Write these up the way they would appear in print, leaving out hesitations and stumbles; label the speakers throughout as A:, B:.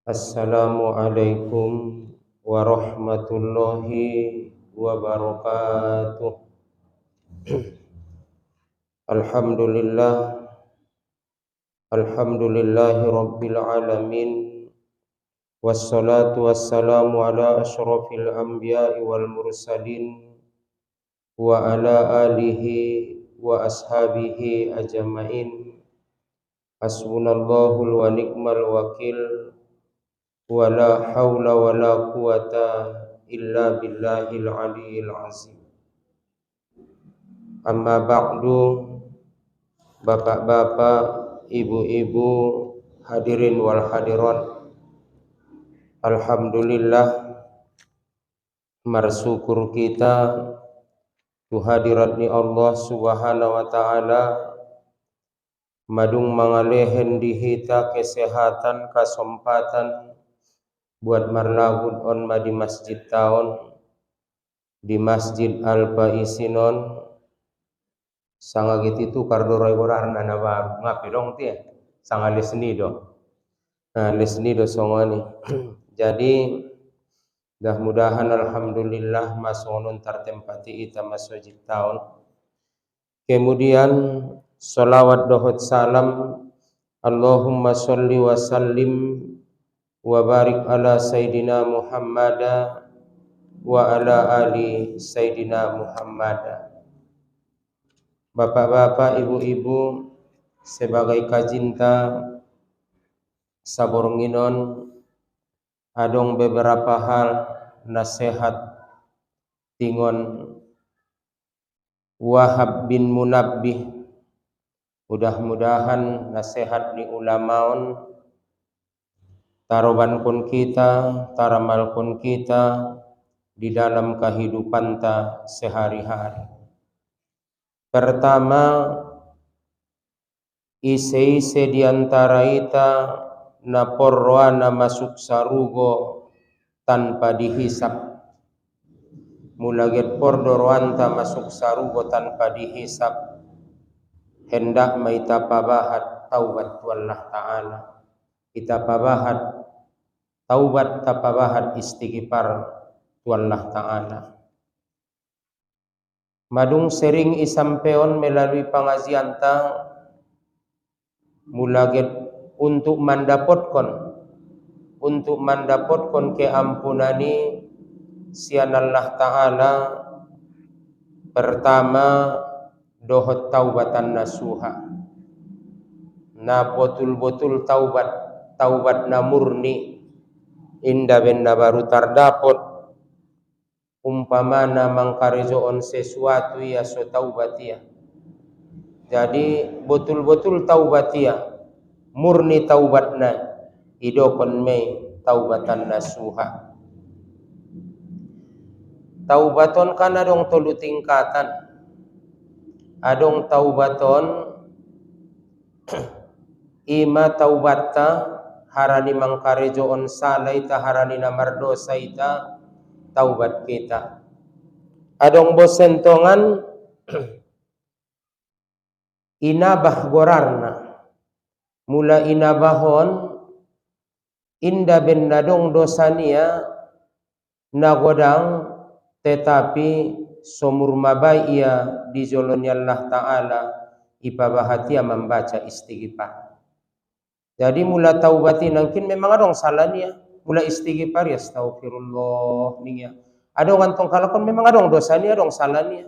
A: Assalamualaikum warahmatullahi wabarakatuh. Alhamdulillah, alhamdulillahi rabbil alamin. Wassalatu wassalamu ala asyrafil anbiya'i wal mursalin wa ala alihi wa ashabihi ajma'in. Hasbunallahu wa ni'mal wakil. Wala haula wala quwata illa billahil aliyil azim. Amma ba'du, bapak-bapak, ibu-ibu, hadirin wal hadirat. Alhamdulillah, marsyukur kita tuhadirat ni Allah subhanahu wa ta'ala madung mangalehen dihita kesehatan kesempatan buat marlahud on ma di masjid taon di masjid Al-Faisinon sangagit itu kardoroy gorarna na baru ngapi dong tia sanga lesnido lesnido songoni. Jadi mudah-mudahan alhamdulillah masonun tertempati ita masjid taon. Kemudian salawat dohot salam Allahumma sholli wa sallim wa barik ala Sayyidina Muhammad wa ala ali Sayyidina Muhammad. Bapak-bapak, ibu-ibu, sebagai kajinta sabornginon adong beberapa hal nasihat tingon Wahab bin Munabbih. Mudah-mudahan nasihat ni ulamaon taroban kun kita, taramal kun kita di dalam kehidupan ta sehari-hari. Pertama, ise-ise diantara ita na porroana masuk sarugo tanpa dihisap. Mulaget pordoroanta masuk sarugo tanpa dihisap. Hendak maita pabahat taubat tu Allah Ta'ala. Kita pabahat taubat tapabahat istighfar tu Allah Ta'ala. Madung sering isampeon melalui pengajian ta mulaget untuk mendapatkan keampunani sian Allah Ta'ala. Pertama, dohot taubatan nasuha. Na betul-betul taubat na murni. Inda benda baru tardapot umpamana mangkarejoon sesuatu ya so taubatia. Jadi betul-betul taubatia, murni taubatna idokon me taubatan nasuha. Taubaton kan adong tolu tingkatan. Adong taubaton ima taubata harani mangkarejoon salai ta harani namardosa ita taubat kita. Adong bosentongan inabah gorarna. Mula inabahon inda bendadong dosania nagodang tetapi somur mabai ia di jolonnya Allah Ta'ala ipabahatia membaca istighfar. Jadi mula taubati nangkin memang adong salahnya. Mula istighfar ya astaghfirullah niya. Adong antong kalakon memang adong dosanya adong salahnya.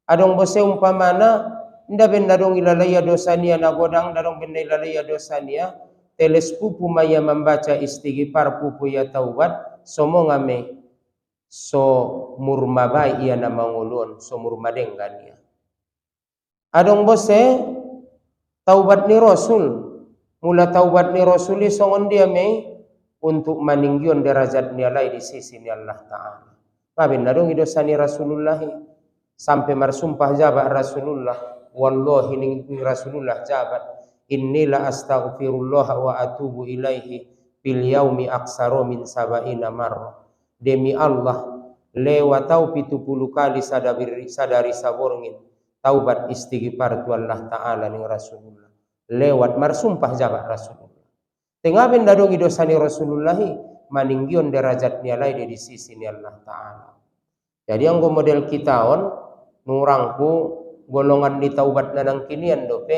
A: Adong bose umpamana inda benda dong ilalaya dosanya nagodang dadong benda ilalaya dosanya teles pupu maya membaca istighfar pupu ya taubat somo ngame so murmabai ia na mangulun so murmadenggan ia. Adong bose taubat ni Rasul. Mula taubat ni Rasul songon dia me untuk maninggion derajat ni alai di sisi ni Allah Ta'ala. Pabin na dong idosa ni Rasulullah sampai marsumpah jabat Rasulullah. Wallahi ni Rasulullah jabat innila astaghfirullah wa atubu ilaihi bil yaumi aksaro min sabaina marrah. Demi Allah lewatau 70 kali sadari saborngin taubat istighfar tu Allah Ta'ala ning Rasulullah. Lewat marsumpah jabat Rasulullah. Tengah benda dong idosani Rasulullahi maninggion derajat nialai di sisi ni Allah Ta'ala. Jadi yang model kita nurangku golongan di taubat nanang kinian dope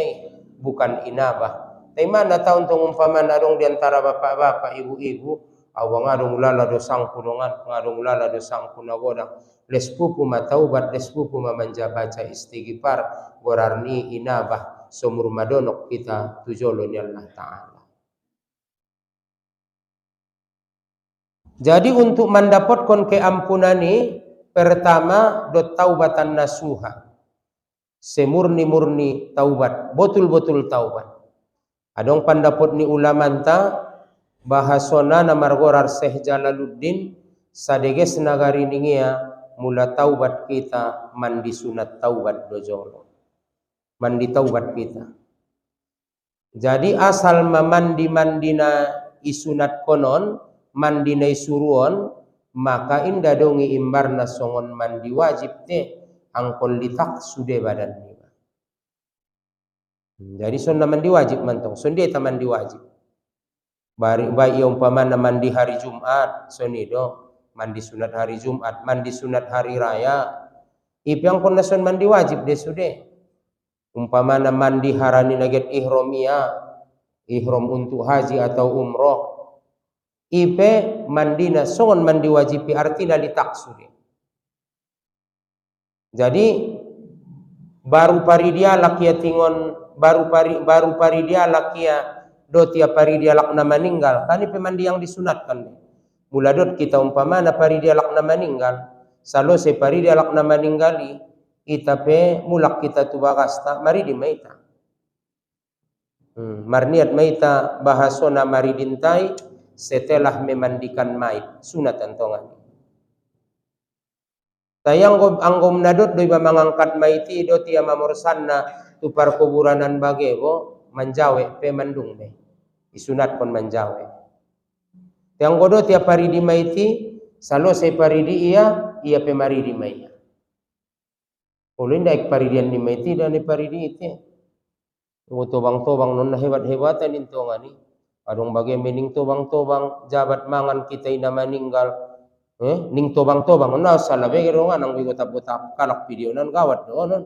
A: bukan inabah. Tapi mana tahu untuk umpaman adong di antara bapak-bapak, ibu-ibu, awang adong lala dosang kunongan, ngadong lala dosang kunagodang. Lespupu ma taubat, lespupu ma manja baca istighfar, gorarni inabah somur madonok kita tujolo ni Allah Ta'ala. Jadi untuk mendapatkan keampunan ini, pertama dot taubatan nasuha, semurni-murni taubat, betul-betul taubat. Adong pandapot ni ulamanta bahasona namargorar Syekh Jalaluddin sadeges nagari ningia mula taubat kita mandi sunat taubat dojolo, mandi taubat kita. Jadi asal mandina isunat konon mandina isuruon maka inda dongi imbarna songon mandi wajib te angkol litak sude badan ni. Jadi sunna mandi wajib mantong, sunde ta mandi wajib. Baik umpamana mandi hari Jumat, sonido mandi sunat hari Jumat, mandi sunat hari raya. Ipiang kon nasun mandi wajib de sude. Umpamana mandi harani naget ihromia, ihrom untuk haji atau umroh. Ipe mandina songon mandi wajib artinya litak sude. Jadi baru pari dia lakia tingon baru pari dia lakia do tiap pari dia lakna meninggal kan ipe mandi yang disunatkan mula dot kita umpamana pari dia lakna meninggal salo se pari dia lakna meninggali itape mulak kita tu bagasta mari di maita marniat maita bahasona mari dintai setelah memandikan mayit sunat antongan. Tayang anggom nadot doi mangangkat maiti do tia mamursanna tu parkuburanan bagebo manjawe pe mandung be isunat kon manjawe. Tiang godo tia paridi maiti salo se paridi ia pe maridi maya. Ulin daik paridian di maiti dan di paridi ite. Tobang-tobang non hebat-hebatan intongani. Adong bage mening tobang-tobang jabat mangan kita ina meninggal. Ning tobang-tobang na salah bege rongan ang bigotap-gotap kalak video nan gawat doon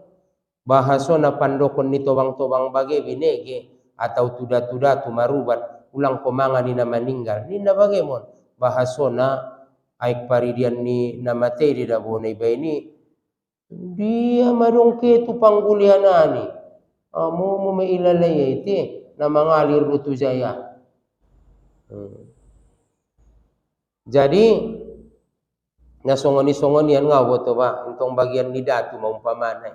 A: bahasona pandokon ni tobang-tobang bage binege atau tuda-tuda tu marubat ulang komangan ni na meninggal ni na bage mon bahasona aik paridian ni na materi da bonai baini dia madongke tu panggulianani mo mailalay ite na mangalir rutu jaya. Jadi nasongoni-songonian nga boto ba intong bagian nidatu maumpamana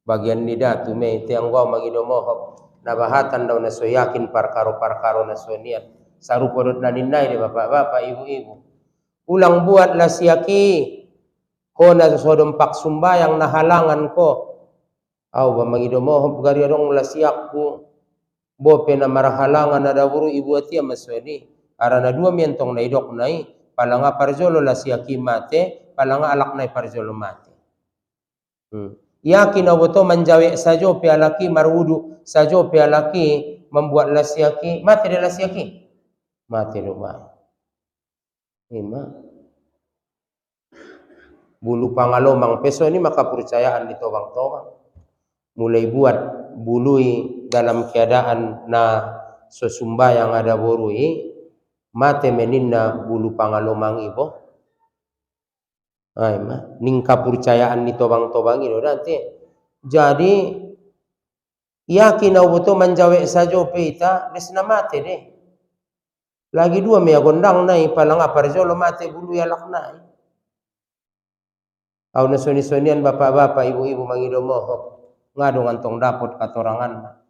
A: bagian nidatu me tiang gua magidomohop nabahatan daw na so yakin parkaro-parkaro na sonian sarupodot na ninay de bapak-bapak ibu-ibu ulang buat lasiaki ko na sodom paksumbayang nahalangan ko aw ba magidomohop gari adong lasiakku bope na marahalangan na dawuru ibu atia masoni arana dua mientong na idok nai palanga parjolo la siaki mate, palanga alak nai parjolo mate. Yakin aboto manjawe sajo pe alaki marwudu, sajo pe alaki membuat la siaki, mate de la siaki. Mate do ba. Ima. Bulu pangalomang peso ini maka percayaan di tobang-tobang. Mulai buat bului dalam keadaan na sesumba yang ada borui mate meninna bulu pangalomang ibo ay ma ning kapercayaan ni tobang-tobang itu nanti jadi yakin au betul manjawe sajo peita desna mate deh lagi dua mea gondang nai palang aparjolo mate bulu yalak nai au nasoni-sonian bapak-bapak ibu-ibu mangido mohok ngadong antong dapot katorangan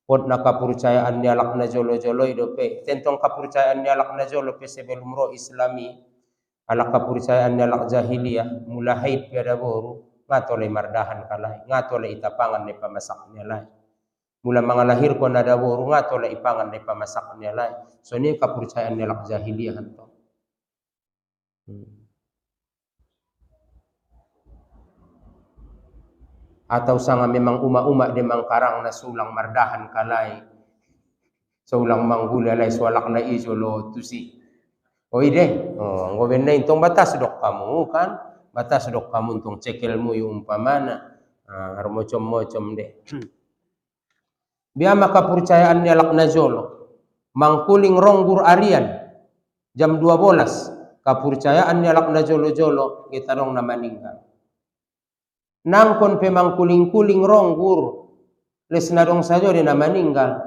A: pot na kapercayaan ni alak na jolo-jolo idope tentong kapercayaan ni alak na jolo pe sebelum roh islami alak kapercayaan ni alak jahiliyah mula haid piada boru ngatole mardahan kalai ngatole itapangan ni pamasak ni alai mula mangalahir ko nada boru ngatole ipangan ni pamasak ni alai so ni kapercayaan ni alak jahiliyah hanto atau sanga memang uma-uma demang karang na sulang mardahan kalai Saulang manggula lai swalak na isolo tu si. Oh ide, ngoben na intong batas dok kamu kan, batas dok kamu intong cekelmu yung umpamana, harmocom-mocom deh. Biar maka percayaan nyalak na jolo, mangkuling ronggur arian, jam 12, kepercayaan nyalak na jolo-jolo, kita dong na meninggal. Nangkon pe mangkuling-kuling ronggur, les na dong sajo di na meninggal.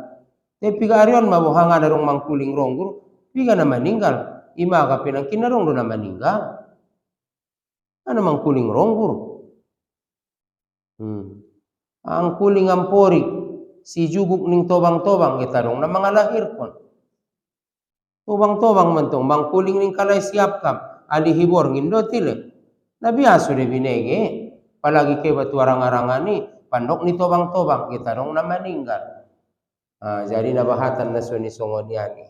A: Tapi arian mabuhanga na dong mangkuling ronggur, piga na meninggal. Ima ka pinang kinarong do na meninggal. Ano mang kuling ronggur? Ang kuling ampori si juguk ning tobang-tobang kita dong na mga lahirkon. Tobang-tobang man tong mang kuling ning kalay siap kam ali hibor ngindo tile. Nabiaso de binege palagi ke batu arang-arangani pandok ni tobang-tobang kita dong na meninggal. Jadi nabahatan na suni songodiani.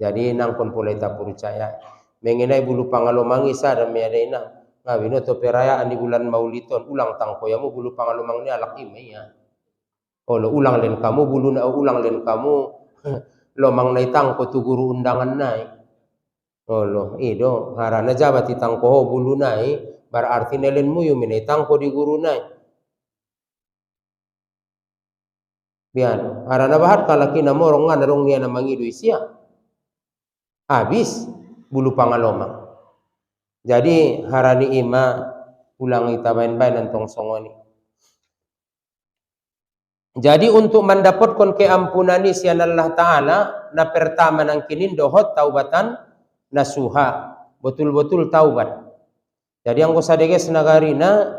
A: Jadi nangkon pulai tak percaya. Mengenai bulu pangalomang isa dan meadaina. Ngabino to perayaan di bulan Mauliton ulang tangkoyamu bulu pangalomang ni alak imaya. Kalau ulang len kamu bulu na ulang len kamu lomang nai tangko tu guru undangan nai. Olo ido harana jabat tangko bulu nai berarti nelenmu yu minai tangko di guru nai. Biar harana bahat kalaki na morong nga narong niya na mangidu isya. Habis bulu pangalomang. Jadi harani ima ulang itabain-bain nantong songoni. Jadi untuk mendapatkan keampunan si Allah Ta'ala na pertama nang kinin dohot taubatan nasuha. Betul-betul taubat. Jadi ang kusadeges nagarina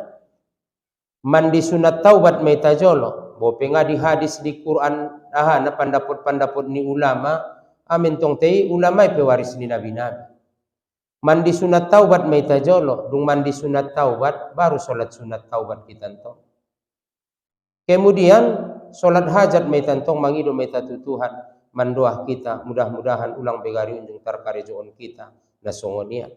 A: mandi sunat taubat may tajolo. Bope nga di hadis di Quran na pandapot-pandapot ni ulama amin tong tei ulama pewaris ni nabi-nabi. Mandi sunat taubat may tajolo, dung mandi sunat taubat baru solat sunat taubat kita tong. Kemudian solat hajat may tantong mangido may tatutuhan mandoah kita mudah-mudahan ulang begari unjung tarkarejoon kita na songonia.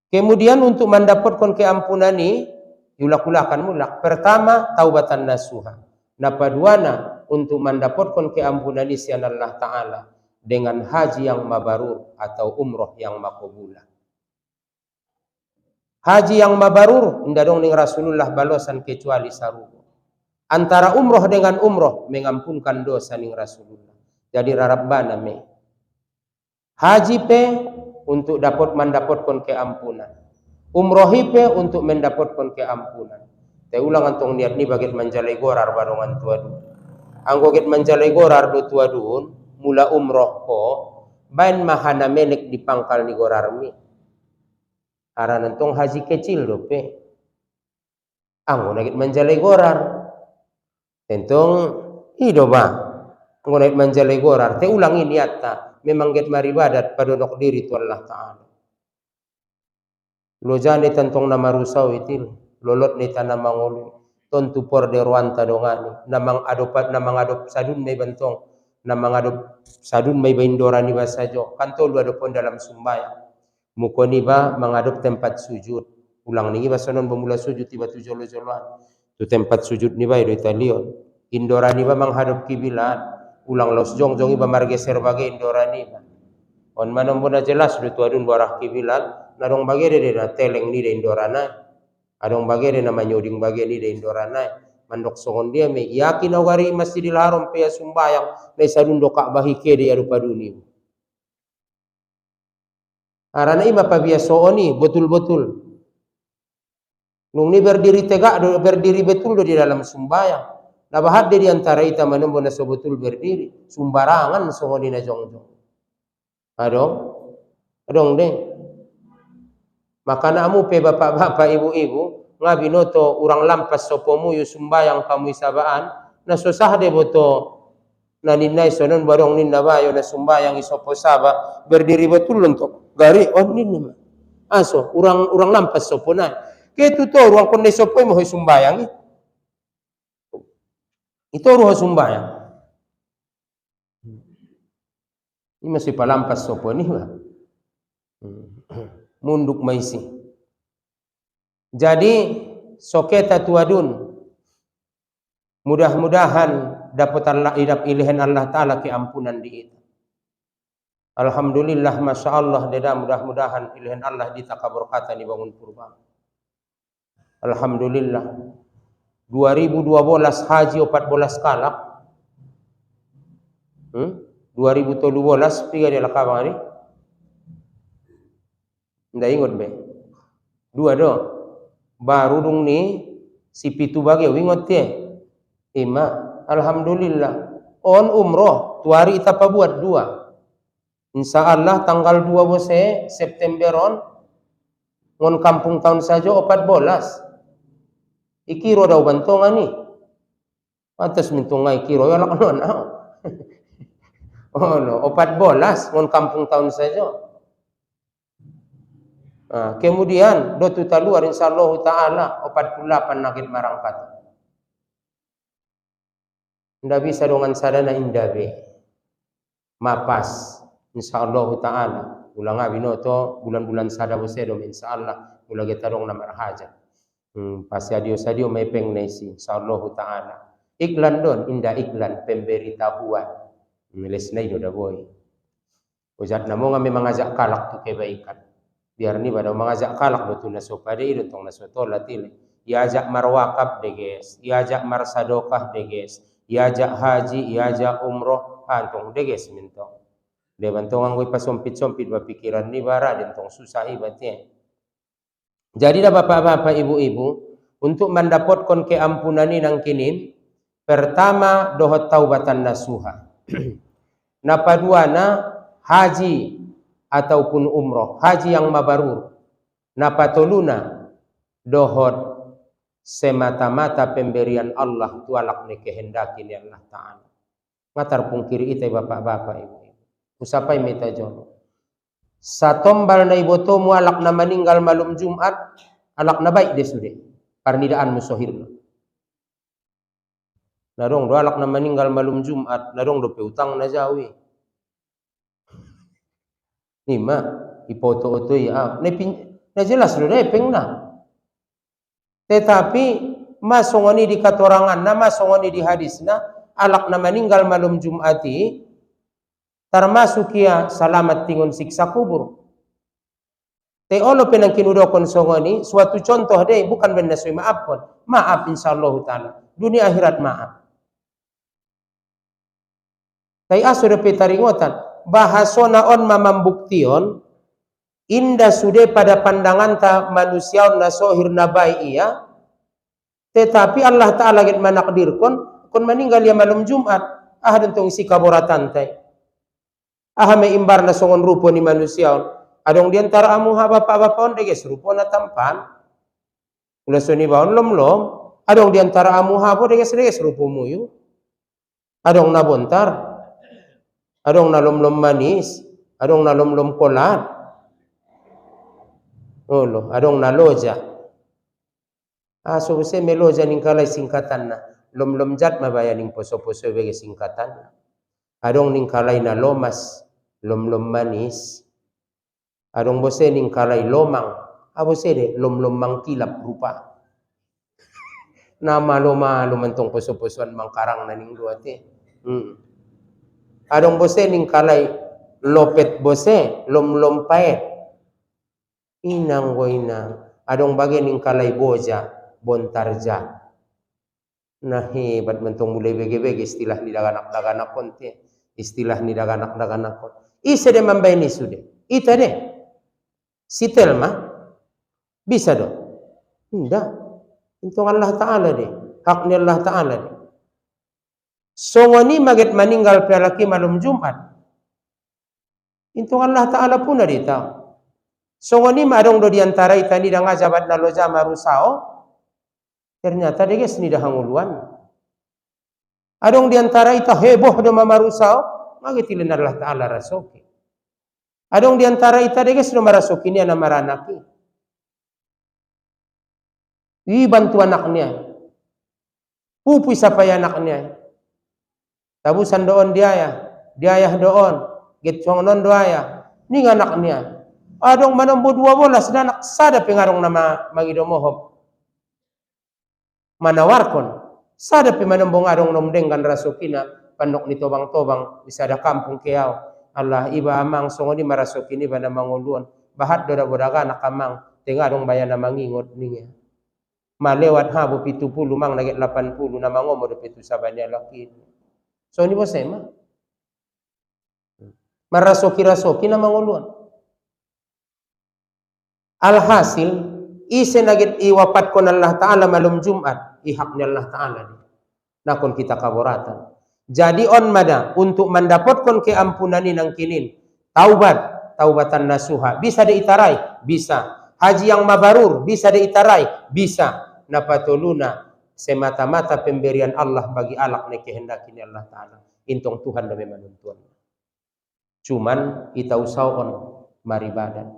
A: Kemudian untuk mendapatkan keampunan ini yulak-ulakan mulak. Pertama taubatan nasuha. Napaduana untuk mendapatkan keampunan si Allah Ta'ala dengan haji yang mabarur atau umroh yang makbulah. Haji yang mabarur indah dong ning Rasulullah balosan kecuali sarugo. Antara umroh dengan umroh mengampunkan dosa ning Rasulullah. Jadi rarabbana me. Haji pe untuk dapat mendapatkan keampunan. Umroh pe untuk mendapatkan keampunan. Te ulang antong niat ni baget manjalai gorar barongan tuadu. Anggo get manjalai gorar do tuadun mula umroh ko bain mahana menek di pangkal ni gorar mi. Aran antong haji kecil do pe. Anggo nagit manjalai gorar. Tentong ido ba. Anggo nagit manjalai gorar te ulang ini niat memang get maribadat padonok diri tu Allah Ta'ala. Lojane tentong nama rusau itil. Lolot ni tanah mangulu tontu por de ruanta dongani namang adop sadun may bantong namang adop sadun may baindora ni basajo kanto lu adopon dalam sumbayang mukoni ba mangadop tempat sujud ulang ni ba sonon bemula sujud tiba tu jolo-joloan tu tempat sujud ni ba do italion indora ni ba manghadap kiblat ulang los jongjong iba margeser bagai indora ni ba on manom bona jelas do tuadun barah kiblat narong bagere de na teleng ni de indora na adong bagere na manyoding bagere de indoranay mandok songon dia me yakin awari Masjidil Haram pe sumbayang na sadun do Ka'bah ke de adu paduni arana ima pabiaso ni betul-betul nung ni berdiri tegak do berdiri betul do di dalam sumbayang nabahat de di antara ita manombo na sebetul berdiri sumbarangan songon na jongjong adong de maka namu pe bapak-bapak ibu-ibu ngabinoto urang lampas sopomu yu sumbayang kamu isabaan na susah de boto na ninay sonon barong ninna bayo na sumbayang isopo saba berdiri betul untuk gari on ninna aso urang lampas sopo na ketu to urang konde sopo mo sumbayang itu ruho sumbayang ini masih palampas sopo ni ba munduk maisi. Jadi soketa tuadun mudah-mudahan dapat Allah idap ilihan Allah Ta'ala keampunan di itu. Alhamdulillah, Masya Allah, deda mudah-mudahan ilihan Allah ditakabur kata di bangun purba. Alhamdulillah. 2012 haji 14 kalak. 2012 piga dia lakabang hari. Ndak ingat be. Dua do. Baru dong ni si pitu bagi wingot ye. Ima alhamdulillah. On umroh tu hari ita buat 2. Insyaallah tanggal 2 bose September on ngon kampung tahun saja 14. Ikiro daw bantongan ni. Atas mintungai kiro ya lakon. Oh no, 14 ngon kampung tahun saja. Kemudian dotu taluar insyaallah taala 48 nakit marangkat. Ndak bisa dengan sadana indabe. Mapas insyaallah taala. Ulang abinoto bulan-bulan sada bosedo insyaallah ulah kita dong namar hajat. Sadio may peng nesi insyaallah taala. Iklan don indah iklan pemberitahuan. Milis na ino da boy. Ujat namo nga may mangajak kalak tu kebaikan. Biar ni pada mangajak kalak do tu nasopade ilo tong nasotola tile. Iajak marwakab deges, iajak marsadokah deges, iajak haji, iajak umroh antong deges minto. De bantong anggoy pasompit-sompit bapikiran ni bara den tong susah ibatnya. Jadi dah bapak-bapak ibu-ibu untuk mendapatkan keampunan ini nang kinin pertama dohot taubatan nasuha. Napaduana haji ataupun umroh, haji yang mabarur. Napatoluna dohot semata-mata pemberian Allah tualak ne kehendaki ni Allah Ta'ala. Ngatar pungkiri ite bapak-bapak ibu-ibu. Usapai meta jono. Satombal na iboto mu alak na meninggal malum Jumat, alak na baik dia sudah. Parnidaan musohirna. Narong do alak na meninggal malum Jumat, narong do peutang na jawi. Nima ipoto-oto ya, na jelas do na peng na. Tetapi masongoni di katorangan na, masongoni di hadis na, alak na meninggal malum Jumati, termasuk ya selamat tingon siksa kubur. Teolo penang kinudokon songoni, suatu contoh deh, bukan benda sui maaf pun. Maaf insyaallah ta'ala. Dunia akhirat maaf. Tay aso de petaringotan bahasona on mamambuktion indah sudah pada pandangan ta manusia na sohir na baik iya, tetapi Allah Ta'ala get manakdirkon kon meninggal ya malam Jumat dan tong isi kaboratan tay me imbar na songon rupo ni manusia adong diantara amu ha bapak-bapak on deges rupo na tampan ulah soni baon lom-lom adong diantara amu ha po deges rupo muyu adong na bontar adong na lom-lom manis, adong na lom-lom kolat. Olo, adong na loja. So se meloja ning kalay singkatan na. Lom-lom jat mabaya ning poso-poso bege singkatan. Adong ning kalay na lomas, lom-lom manis. Adong bose ning kalay lomang. Bose de lom-lom mangkilap rupa. Nama loma lumantong poso-posoan mangkarang na ning duate. Adong bose ning kalay lopet bose lom-lom paet inang goina adong bagian ning kalay boja bontarja nah hebat mentong mulai bege-bege istilah ni daganak-daganak konte istilah ni daganak-daganak kon ise de mambay ni sude ita de sitel mah bisa do indah intong Allah Ta'ala de hak ni Allah Ta'ala de. Songoni maget meninggal pelaki malam Jumat. Intong Allah Ta'ala pun ada tahu. Songoni madong do diantara itani dah ngajabat na loja marusao. Ternyata dia seni dah hanguluan. Adong diantara ita heboh do marusao, magetilen Allah Ta'ala rasoki. Adong diantara ita dia seno marasoki ni ana maranaki. Bantu anaknya. Pupui sapay anaknya. Tabusan doon diaya doon, gitchong non doaya, ni anak niya. Adong manombo 12 na naksada pengarong nama magidomohop. Manawarkon, Sada pi manembong adong nomdenggan rasukina pandok ni tobang-tobang bisa ada kampung keau. Allah iba amang songoni marasukini pada manguluan. Bahat doda bodaga nak amang tengah dong bayana mangingot ninge. Malewat habu 70 mang nagit 80 na mangomo do pitu sabanya laki. So ni bosema. Marasoki na manguluan. Alhasil ise nagit iwapat kon Allah Ta'ala malum Jumat ihaknya Allah Ta'ala nakon kita kaboratan. Jadi on mada untuk mendapatkan keampunan nang kinin taubatan nasuha bisa diitarai, bisa haji yang mabarur bisa diitarai, bisa napatuluna semata-mata pemberian Allah bagi alak ne kehendaki Allah Ta'ala intong Tuhan demi manuntun. Cuman kita usahaon maribadan.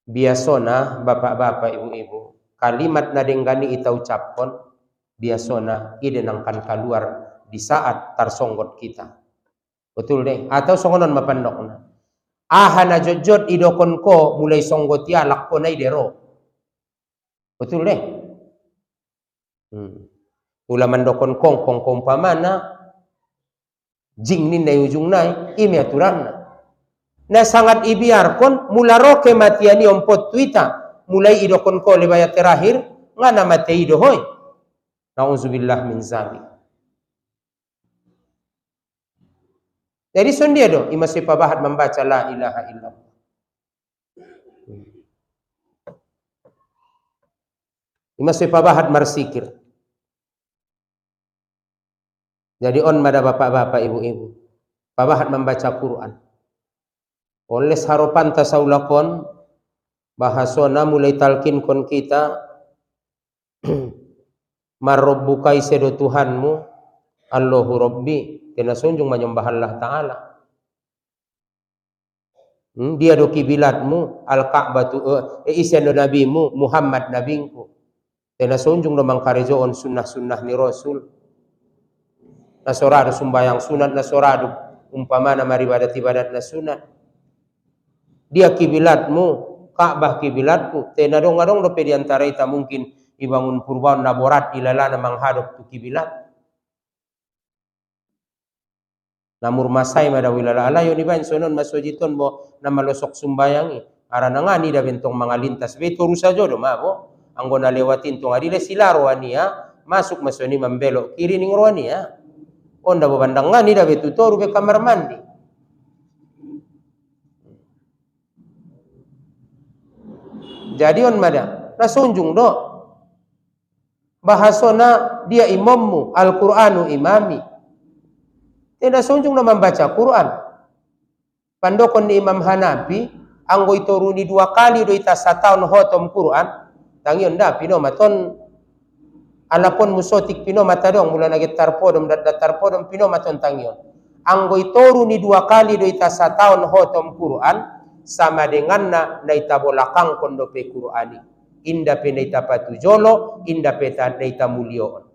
A: Biasona bapak-bapak ibu-ibu kalimat nadenggani ita ucapkan biasona ide nangkan keluar di saat tarsonggot kita. Betul deh. Atau songonon mapandokna. Ahana jojot idokon ko mulai songgot ya lakko na idero. Betul deh. Mula mandokon kong pamana jing nin na ujung nai imi aturan na. Na sangat ibiarkon mula roke matiani ompot tuita mulai idokon ko lebaya terakhir ngana mate idohoy. Nauzubillah min zalik. Jadi sondia do imasi pabahat membaca la ilaha illallah. Imasi pabahat marsikir. Jadi on mada bapak-bapak ibu-ibu pabahat membaca Quran. Oleh harapan tasaulakon bahasona mulai talkin kon kita marrabbukai sedo Tuhanmu Allahu Rabbi kena sunjung menyembah Allah Ta'ala. Dia do kiblatmu Al-Ka'batu isian do nabimu Muhammad nabingku kena sunjung do mangkarejoon sunnah-sunnah ni Rasul nasorado sumbayang sunat nasorado umpamana maribadat ibadat na sunat. Dia kiblatmu, Ka'bah kiblatku. Tena dong do pe diantara ita mungkin ibangun purban laborat ilalana manghadap tu kiblat. Namur masai mada wilala alayo ni ban sonon masojiton bo na malosok sumbayangi. Arana ngani da bentong mangalintas be toru sajo do mabo. Anggona lewatin tong adile silaro ania masuk masoni membelok kiri ning roania. Onda bo bandang ngani da betu toru be kamar mandi. Jadi on mada nasunjung do bahasona dia imammu Al-Qur'anu imami. Tidak sunjung na membaca Quran. Pandokon ni Imam Hanafi anggo itoruni 2 kali do ita sataun hotom Quran. Tangion da pino maton alapon musotik pino matadong mula nagetar podom datar podom pino maton tangion. Anggo itoruni 2 kali do ita sataun hotom Quran sama dengan na ita bolakang kondo pe Qur'ani. Inda pe naita patujolo, inda pe naita mulioon.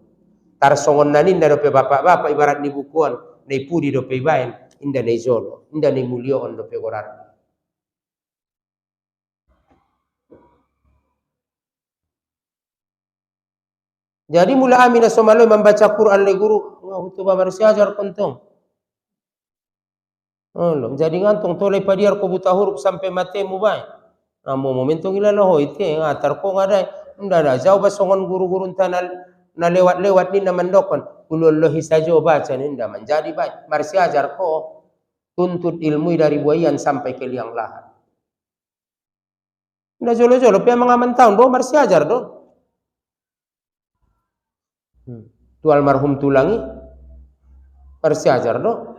A: Tarsongon nanin na do pe bapak-bapak ibarat ni bukuan, nai pudi do pe bain, inda nai jolo, inda nai mulioon do pe Qur'an. Jadi mula amin asomalo membaca Quran le guru, ngahutu babar siajar kontong. Jadi ngantong toleh padiar ko buta huruf sampai matemu bay. Namo momentong ilala hoite ngatar ko ngadai. Ndada jauh basongon guru-guru tanal na lewat-lewat ni na mandokon. Ulolohi saja baca ninda menjadi bay. Marsi ajar ko tuntut ilmu dari buayan sampai ke liang lahat. Nda jolo-jolo pe mga tahun do marsi ajar do. Tu almarhum tulangi marsi ajar do.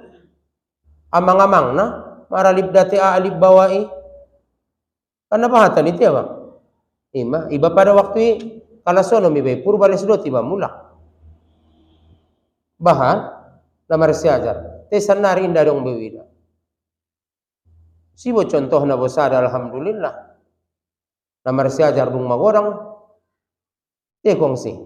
A: Amang-amang na maralib dati alib bawai. Karena bahatan itu ya bang. Iba pada waktu kalasono mi bay purbales do tiba mula. Bahan na marsi ajar. Tesan nari indah dong bewida. Sibo contoh na bosada alhamdulillah. Na marsi ajar dong magodang. Kongsi.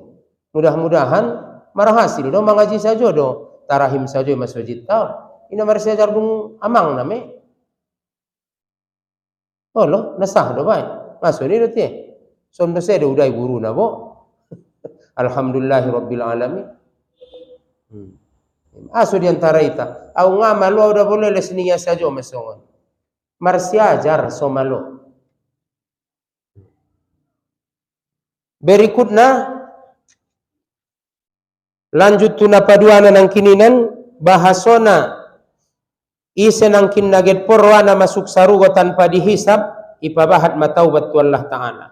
A: Mudah-mudahan marahasil do mengaji saja do. Tarahim saja masjid tau. Ina marsi ajar dung amang name. Olo nasah do bay. Masuk ni do tie. Sondo sedo udai guru na bo. Alhamdulillahi Rabbil Alamin. Aso di antara ita. Au nga malu udah boleh lesninya saja masongan. Marsiajar so malu. Berikutnya lanjut tuna paduana nang kininan bahasona ise nang kin naget porwana masuk sarugo tanpa dihisab ipabahat mataubat tu Allah Ta'ala.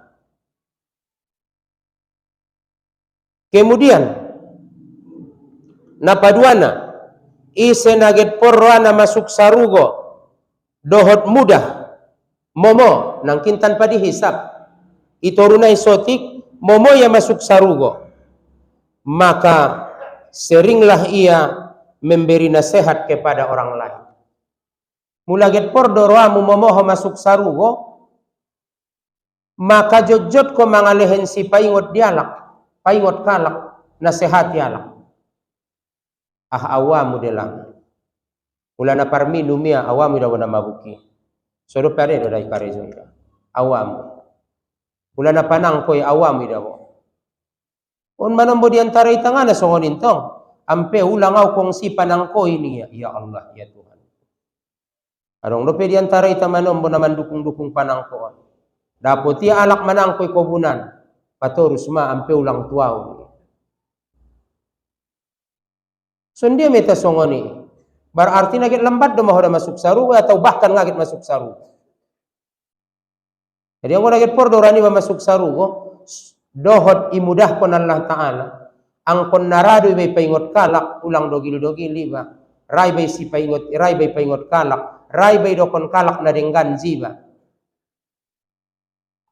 A: Kemudian napaduana ise naget porwana masuk sarugo dohot mudah momo nangkin tanpa dihisab itorunai sotik momo ya masuk sarugo, maka seringlah ia memberi nasihat kepada orang lain. Mulaget por doroamu momoho masuk sarugo, maka jojot ko mangalehen si paingot dialak, paingot kalak, nasihat dialak. Awamu delang. Mula na parminu mia awamu daw na mabuki. Soro pare do dai karejo ida. Awamu. Mula na panang koy awamu daw. On manombo di antara itangana songonin tong. Ampe ulang au kong si panang koy niya. Ya Allah, ya Tuhan. Arong lope di antara ita manombo na mandukung-dukung panang koy. Dapoti alak manang koy kobunan. Patorus ma ampe ulang tuaw. So dia meta songoni. Berarti nagit lambat do mahoda masuk sarugo atau bahkan ngagit masuk sarugo. Jadi ang nagit por dorani ba masuk sarugo, dohot imudah kon Allah Ta'ala. Ang kon narado bay paingot kalak ulang dogil-dogil ba. Ray bay si paingot, ray bay paingot kalak, ray bay do kon kalak na denggan jiba.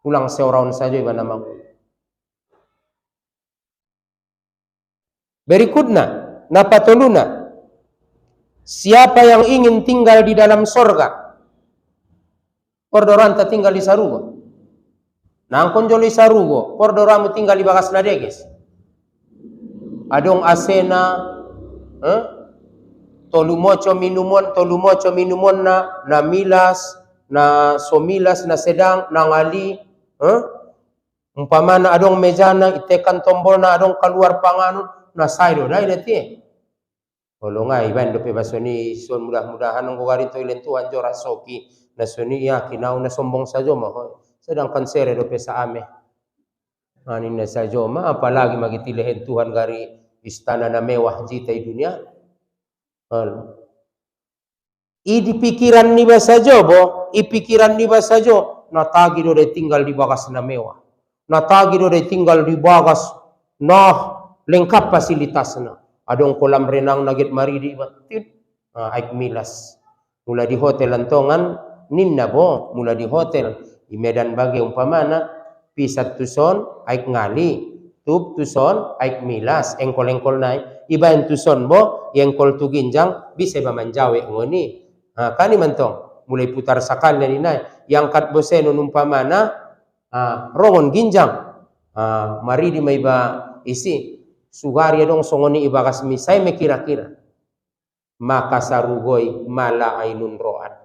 A: Ulang seorang saja ba namang. Berikutnya napatuluna, siapa yang ingin tinggal di dalam sorga, pordoranta tinggal di sarugo. Nangkon joli sarugo, pordoramu tinggal di bagas nadeges. Adong asena, tolumoco minumon na milas, na somilas, na sedang, na ngali, umpamana adong mejana, itekan tombol na adong keluar panganun, na sayro dai deti. Olo nga iban do pe basoni son mudah-mudahan ang gawari to ilen tuan jora soki na soni ya kinau na sombong sajo mo sedangkan sere do pe sa ame anin na sajo ma apalagi magitilehin Tuhan gari istana na mewah jita di dunia. Di pikiran ni ba sajo bo ipikiran ni ba sajo natagi do de tinggal di bagas na mewah, natagi do de tinggal di bagas nah lengkap fasilitasnya. Adong kolam renang nagit maridi batit aik milas mula di hotel antongan ninna bo mula di hotel di Medan Bage umpamana pisat tuson aik ngali tub tuson aik milas engkol nai ibaen tuson bo engkol tu ginjang bisa ba manjawe ngoni kani mantong mulai putar sakal ni nai yang kat boseno umpamana rongon ginjang maridi mai ba isi sugari dong songoni ibagas misai me kira-kira maka sarugoi mala ainun roat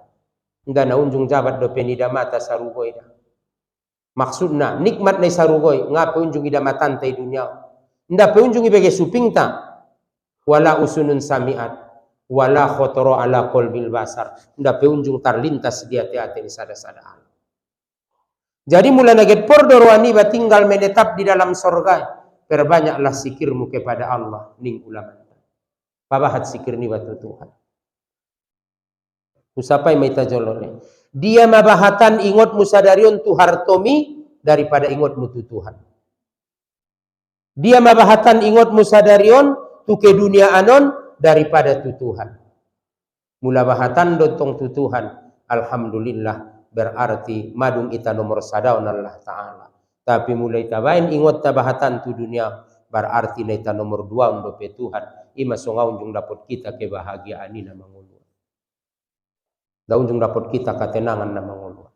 A: nda na unjung jabat do penida mata sarugoi da maksudna nikmat na sarugoi ngape unjung ida matan tai dunia nda pe unjung ibege supingta wala usunun samiat wala khotoro ala qalbil basar nda pe unjung tarlintas di hati-hati ni sada-sada. Jadi mula naget pordorwani ba tinggal menetap di dalam sorga. Perbanyaklah sikirmu kepada Allah ning ulama. Pabahat sikir ni batu Tuhan. Usapai maita jolone. Dia mabahatan ingot musadarion tu hartomi daripada ingot mutu Tuhan. Dia mabahatan ingot musadarion tu ke dunia anon daripada tu Tuhan. Mula bahatan dontong tu Tuhan. Alhamdulillah berarti madung ita nomor sadaun Allah Ta'ala. Tapi mulai tabain ingot tabahatan tu dunia berarti naita nomor 2 untuk Tuhan. Ima songa unjung dapat kita kebahagiaan ini nama ngulua. Da unjung dapat kita ketenangan nama ngulua.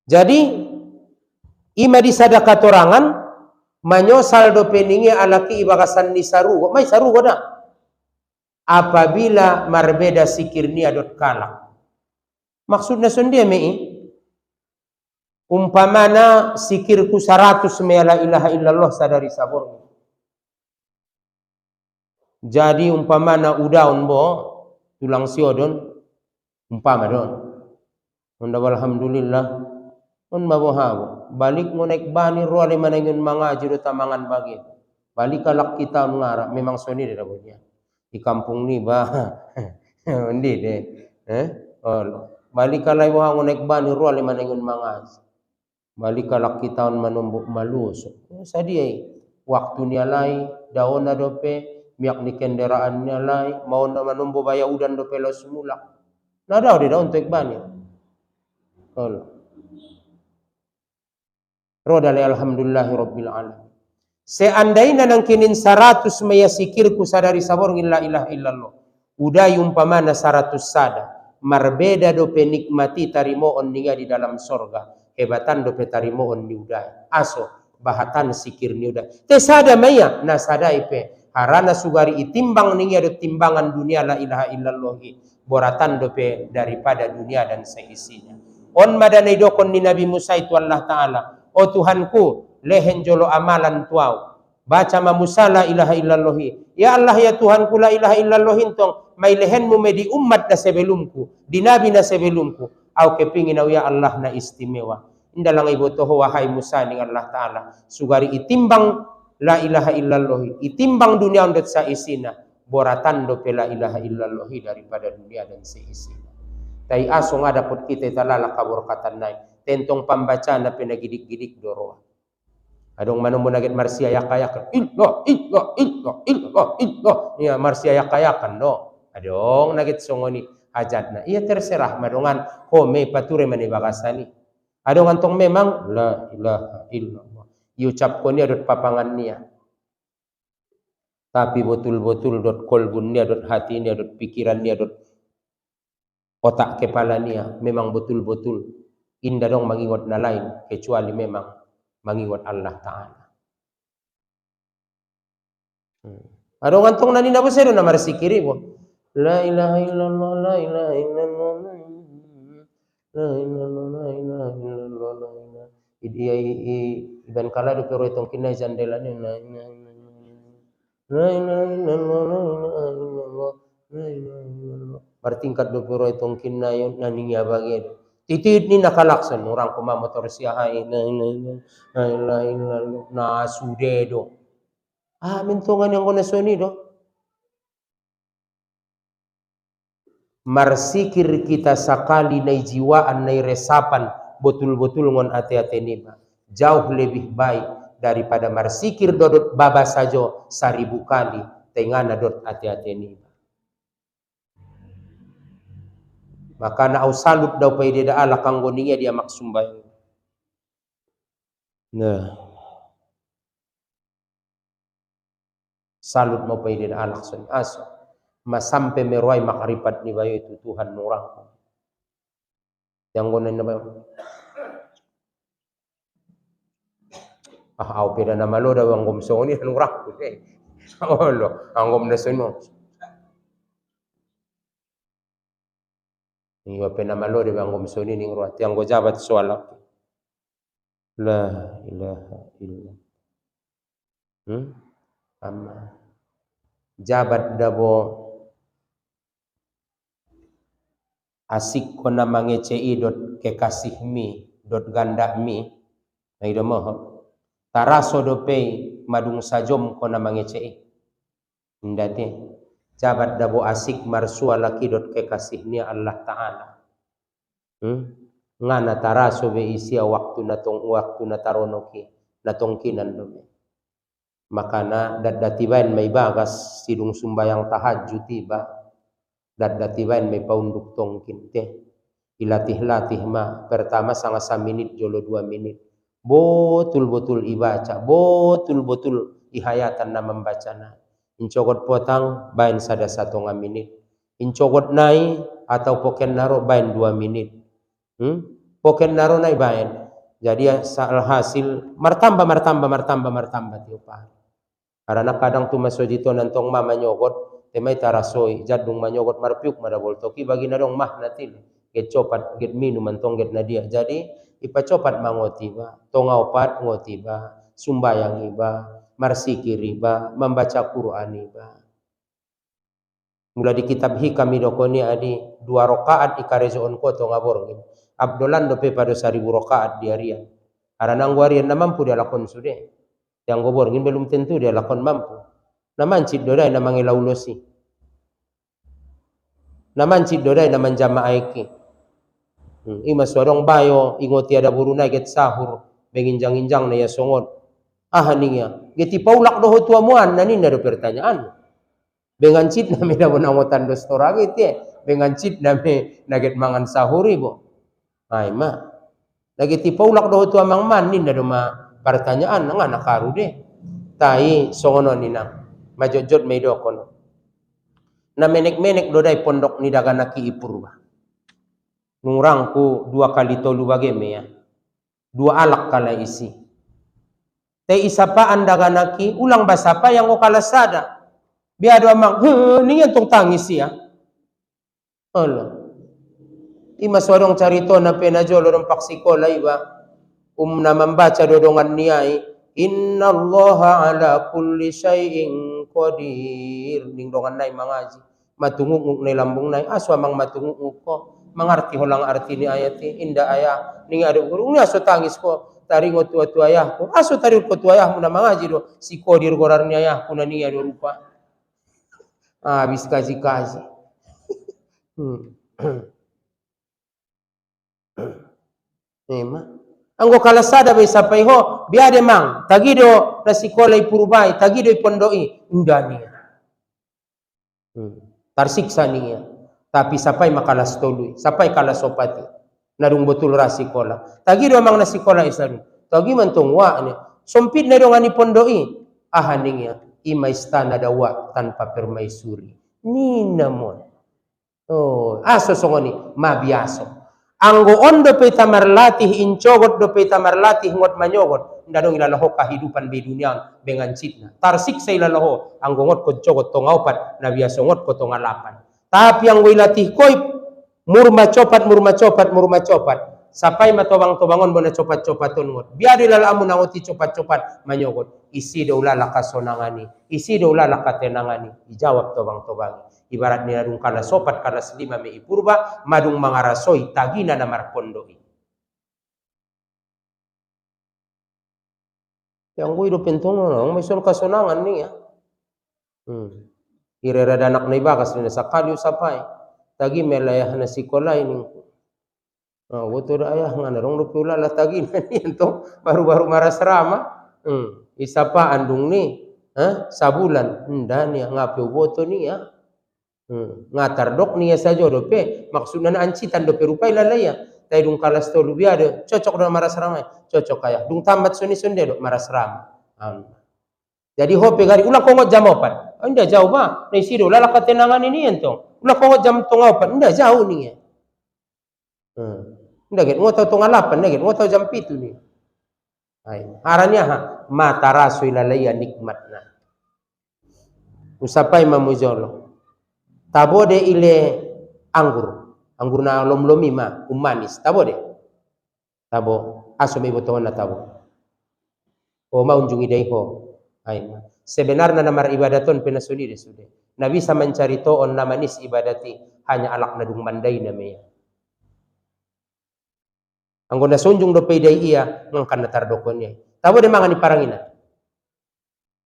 A: Jadi ima disada katorangan manyosal do peningi alaki ibagasan ni sarugo. May sarugo na. Apabila marbeda sikir ni adot kalak. Maksudnya sondia mei Umpamana sikirku 100 me la ilaha illallah sadari sabor. Jadi umpamana udaun bo tulang siodon umpama don. Unda alhamdulillah on mabohabo balik ngonek bani ruale manangun mangaji do tamangan bagi. Balik kalak kita ngara memang soni de dabonya. Di kampung ni bah ndi de. Oh, balik kalai wa ngonek bani ruale manangun mangaji. Balik kalak kita on manumbuk malus. Sadi waktu ni alai daun dope miak ni kendaraan ni alai mau na manumbu baya udan dope lo semula. Nada de daun tek bani. Roda alhamdulillahi rabbil alamin. Seandainya nangkinin 100 maya sikirku sadari sabor la ilaha illallah. Udah umpamana 100 sada. Marbeda dope nikmati tarimoon ninga di dalam sorga. Hebatan dope tarimoon ni udah. Aso bahatan sikir ni udah. Tesada maya nasada ipe. Harana sugari itimbang ninga do timbangan dunia la ilaha illallah. Boratan dope daripada dunia dan seisinya. On madanai dokon ni Nabi Musa itu Allah Ta'ala. Oh Tuhanku, lehen jolo amalan tuau. Baca ma Musa la ilaha illallah. Ya Allah ya Tuhanku la ilaha illallah intong. May lehenmu medi umat na sebelumku. Di Nabi na sebelumku. Au kepingin au ya Allah na istimewa. Indalang ibotoho wahai Musa ning Allah Ta'ala. Sugari itimbang la ilaha illallah. Itimbang dunia undot sa isina. Boratan dope la ilaha illallah daripada dunia dan seisina. Tai aso nga dapat kita italala kaburkatan naik. Tentong pembaca na pinagidik-gidik doroa. Adong manong munagit marsia yakayakan. Illah. Ya marsia yakayakan no. Adong nagit songoni hajat na. Iya terserah madongan home pature manibakasani. Adong antong memang la ilaha illallah. Iucap ko niya dot papangan niya. Tapi betul-betul dot kolbun niya, dot hati niya, dot pikiran niya, dot otak kepala niya memang betul-betul indah dong mengingat na lain kecuali memang mengingat Allah Ta'ala. Adong antong nani na bosero na marsikiri bo. La ilaha illallah, la ilaha illallah, la ilaha illallah. Iban kala do pero itong kinay jandela ni la ilaha illallah. Bertingkat do pero itong kinay naninya bagay. Titid ni nakalaksan orang kumamotor siya ay na sudedo. Mintungan yang kona sonido. Marsikir kita sakali na jiwaan na resapan betul-betul ngon ate-ate niba. Jauh lebih baik daripada marsikir dodot baba sajo 1000 kali tengana dot ate-ate niba. Maka na au salut daw pa ida ala kanggo niya dia maksumbay. Nah. Salut mo pa ida ala kson aso. Masampe meruai makaripat ni bayo itu Tuhan nurang. Yang gonan na bayo. Au peda na malo daw ang gumsoni nurang ko eh. Olo, ang gum na suno. Iwa penamalo de bangom soni ning ruat yang go jabat soalak. La ilaha illallah. Amma jabat dabo asik kona mangecei dot kekasih mi dot ganda mi na ida moho taraso dope madung sajom kona mangecei ndate jabat dabo asik marsua laki dot kekasihnya Allah Ta'ala. Ngana taraso be isia waktu na taronoki natongkinan dobe. Makana dadatibain may bagas sidung sumbayang tahajud tiba. Dadatibain may paunduk tongkin teh. Ilatih-latih ma pertama sanga minit jolo 2 minit. Betul-betul ibaca, betul-betul ihayatan na membacana. Incogot potang bain sada 1 menit. Incogot nai atau poken naro bain 2 menit. Poken naro nai bain. Jadi hasil martamba tiupa. Karena kadang tu masojito nantong mama nyogot temai tarasoi jadung manyogot marpiuk mada boltoki bagi nadong mah natil. Get copat get minum antong get nadia. Jadi ipacopat mangotiba, tongaupat ngotiba, sumbayang iba, marsikir iba, membaca Quran iba. Mula di kitab hikam idokoni adi 2 rakaat ikarezoon ko to ngaborngin. Abdolan dope pada 1000 rakaat di harian. Aranang warian na mampu dia lakon sude. Yang goborngin belum tentu dia lakon mampu. Namancit dodai na mangilaulosi. Namancit dodai na manjama aiki. Ima suarong bayo ingoti ada burunai get sahur benginjang-injang na ya songot. Haningia. Geti paulak doho tuamuan nani na do pertanyaan. Bengancit na me daw nangotan do storage ti. Bengancit na me naget mangan sahuri bo. Ay ma. Nagiti paulak doho tuamang man nin na do ma pertanyaan nga nakaru de. Tai songono ninang. Majojot may dokono. Na menek-menek dodai pondok ni daganaki ipurba. Nurang ku 2 kali tolu bageme ya. 2 alak kala isi. Te isapaan daganaki ulang basapa yang o kalasada. Biado amang ningan tong tangis ya. Allah. Ima suarong carito na penajolo ng paksikola iba. Na membaca dodongan niyai. Inna Allaha ala kulli syai'in qadir. Ningdongan nai mangaji. Matunguk nai lambung nai. Aso amang matunguk ko. Mengerti holang arti ni ayat ini. Indah ayah. Ning ada guru. Ini aso tangis ko. Taringo tua-tua ayahku. Aso taringo tua ayahmu na mangaji do. Si qadir gorar ni ayahku na niya do rupa. Habis kaji-kaji. Emang. Anggo kalasada bay sapay ho, biade mang, tagido na sikolay purubay, tagido pondoi, undani. Tarsiksa niya. Tapi sapay makalas toluy, sapay kalasopati. Narung betul rasikola. Tagido mang na sikola isaru. Tagi man tong wa ni. Sompit na dong ani pondoi. Niya, ima istana dawa tanpa permaisuri. Ni namon. Oh, aso songoni mabiaso. Anggo ondo pe tamarlatih incogot do pe tamarlatih ngot manyogot ndadong ilalaho kehidupan di dunia dengan citna tarsiksa ilalaho anggo ngot kocogot tongaupat na biasa ngot ko tongalapan tapi anggo ilatih koy murma copat sapai matobang-tobangon bona copat-copaton ngot biado ilalamu nangoti copat-copat manyogot isi do ulala kasonangani isi do ulala katenangani dijawab tobang-tobangi. Ibarat ni adung kala sopat kala selima me ipurba madung mangarasoi tagina na marpondoi. Yang gue hidup pentongo no, may son kasonangan ni ya. Irerada anak na ibakas na sakali usapay. Tagi melayah na sikolay ning. Woto da ayah nga narong rupula la tagi na niyan to baru-baru marasrama. Isapa andung ni, sabulan ndani ngape woto ni ya. Ngatar dok niya saja dope maksudnya ancitan dope rupai lalaya tay dung kalas tolu biade cocok do maras ramai cocok kaya dung tamat suni sunde dok maras ram jadi hope gari ulah kongot jam 4 nda jauh ba nei sido lala katenangan ini entong ulah kongot jam 4 nda jauh ni ya nda get ngotau tong 8 nda get ngotau jam 7 ni ai haranya mata rasu lalaya nikmatna usapai mamujolo tabode ile anggur na lom-lomi ma manis tabode tabo aso me botohan na tabo o maunjungi dai ho ay sebenarnya namar ibadaton penasuli de sude na bisa mencari toon na manis ibadati hanya alak na dung mandai na me anggo na sunjung do peidai iya ngangkan na tardokonnya tabode mangani parangina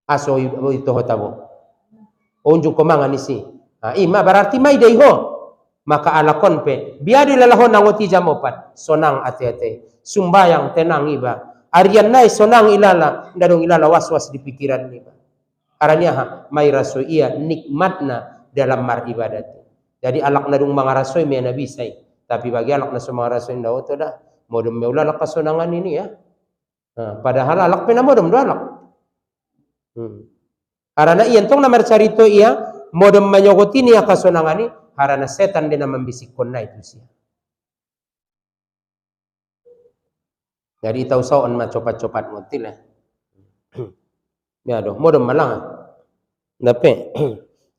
A: aso ito ho tabo unjung ko mangani si ima berarti mai dai ho maka alakon pe biadi lalaho nangoti jam 4 sonang ate-ate sumbayang tenang iba arian nai sonang ilala ndadong ilala was-was di pikiran iba aranya mai raso iya nikmatna dalam mar ibadat jadi alak nadung mangarasoi me nabi sai tapi bagi alak na sumangarasoi ndaw to dah modem meula lakasonangan ini ya padahal alak pe na modem do alak arana ientong na marcarito iya modem manyogoti ni akasonangani harana setan dia membisikon na itu sih. Jadi tahu sawan ma copat-copat ngotil ya. Ya do modem malang. Dape